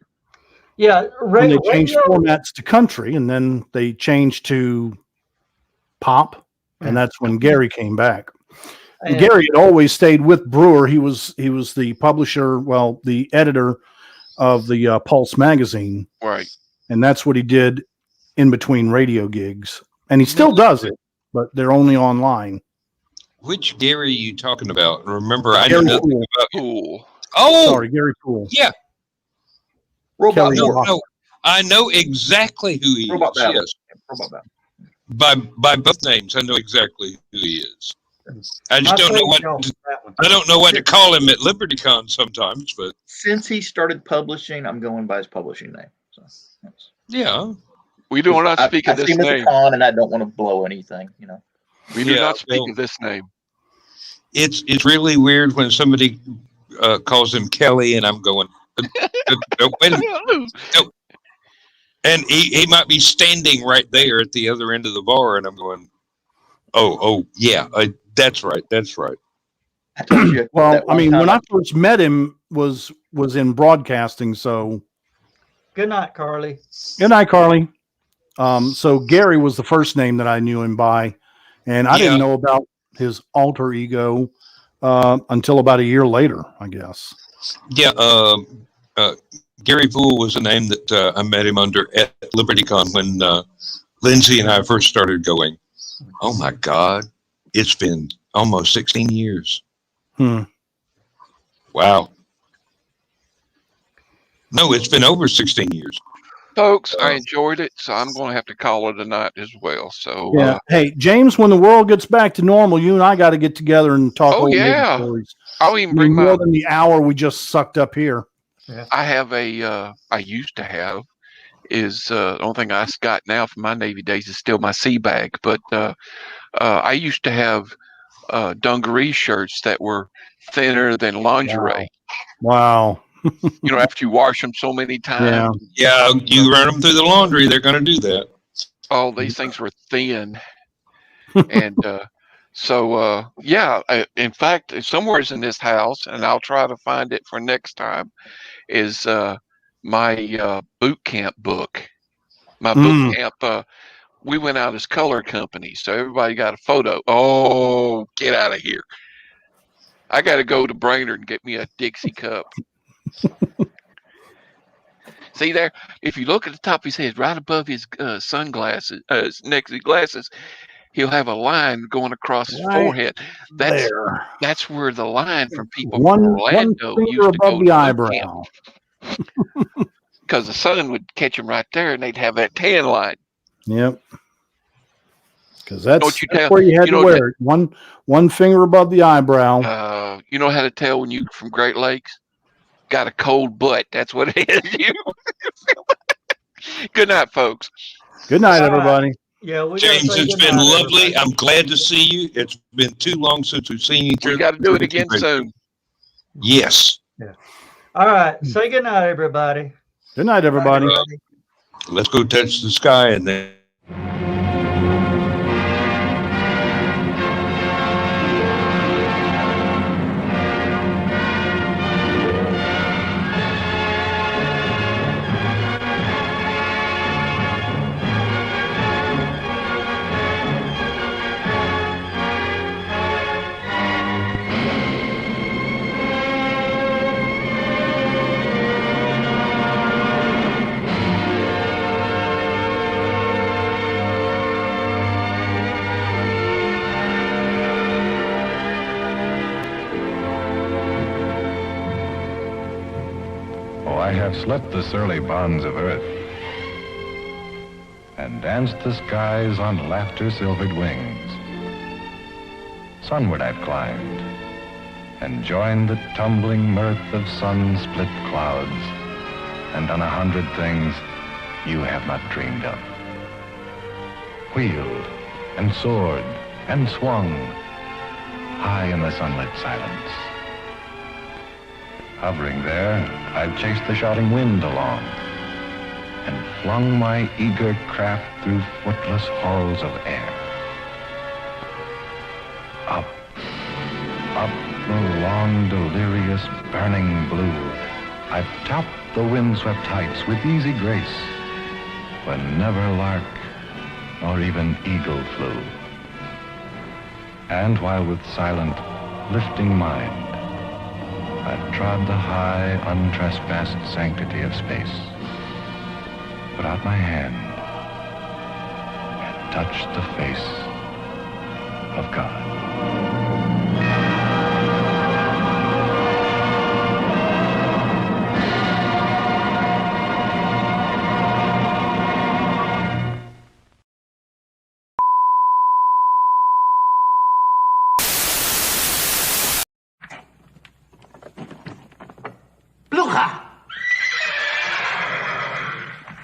Yeah, And they changed radio. formats to country, and then they changed to pop, and that's when Gary came back. And Gary had always stayed with Brewer. He was the publisher, well, the editor of the Pulse magazine, Right. and that's what he did in between radio gigs. And he still does it, but they're only online. Which Gary are you talking about? Remember, I Gary know nothing Poole. about you. Cool. Oh, Sorry, Gary Poole. yeah. Robot Kelly No, Battle. no, I know exactly who he Robot is. Battle. Yes, Robot Battle. by both names, I know exactly who he is. I just I don't know think what y'all for that one. I don't know what to call him at LibertyCon sometimes, but Since he started publishing, I'm going by his publishing name. So that's, yeah, We do not speak I of see this him at the name. con, and I don't want to blow anything. We do Yeah, not speak well- of this name. it's really weird when somebody calls him Kelly, and I'm going, wait a minute. And he might be standing right there at the other end of the bar, and I'm going, oh yeah, that's right. I told you. Well, that I one mean, time when I first met him was in broadcasting. So Good night, Carly. good night, Carly. So Gary was the first name that I knew him by, and I Yeah. didn't know about his alter ego until about a year later, I guess. Yeah, Gary Poole was a name that I met him under at LibertyCon when Lindsay and I first started going. Oh my God, it's been almost 16 years. Wow. No, it's been over 16 years. Folks, I enjoyed it, so I'm going to have to call it a night as well. So, Yeah. Hey, James, when the world gets back to normal, you and I got to get together and talk Oh, old Navy yeah. stories. I'll I even mean, bring more my. than the hour we just sucked up here. I have I used to have, is the only thing I got now from my Navy days is still my sea bag. But I used to have dungaree shirts that were thinner than lingerie. Wow. You know, after you wash them so many times, Yeah. Yeah, you run them through the laundry, they're going to do that. all these things were thin. And so, in fact, somewhere's in this house, and I'll try to find it for next time, is my boot camp book. My boot camp, we went out as color company, so everybody got a photo. Oh, get out of here. I got to go to Brainerd and get me a Dixie cup. See there? If you look at the top of his head, right above his sunglasses, next to his glasses, he'll have a line going across his Right forehead. That's there. that's where the line from people One from Orlando finger used to above go the to eyebrow. because the sun would catch them right there, and they'd have that tan line. Yep. Because that's, Don't you that's tell- where you had you to know wear it. One finger above the eyebrow. You know how to tell when you from Great Lakes got a cold butt. That's what it is. You. Good night, folks. Good night, All right. everybody. Yeah, we gotta James, say it's good been night, lovely. everybody. I'm glad to see you. It's been too long since we've seen each other. We got to do it again soon. Yes. All right, say good night, everybody. Good night, everybody. Let's go touch the sky and then. Oh, I have slept the surly bonds of earth and danced the skies on laughter-silvered wings. Sunward I've climbed and joined the tumbling mirth of sun-split clouds and done 100 things you have not dreamed of. Wheeled and soared and swung high in the sunlit silence. Hovering there, I've chased the shouting wind along and flung my eager craft through footless halls of air. Up, up the long, delirious, burning blue, I've topped the windswept heights with easy grace, when never lark nor even eagle flew. And while with silent, lifting mind I trod the high, untrespassed sanctity of space, put out my hand and touched the face of God.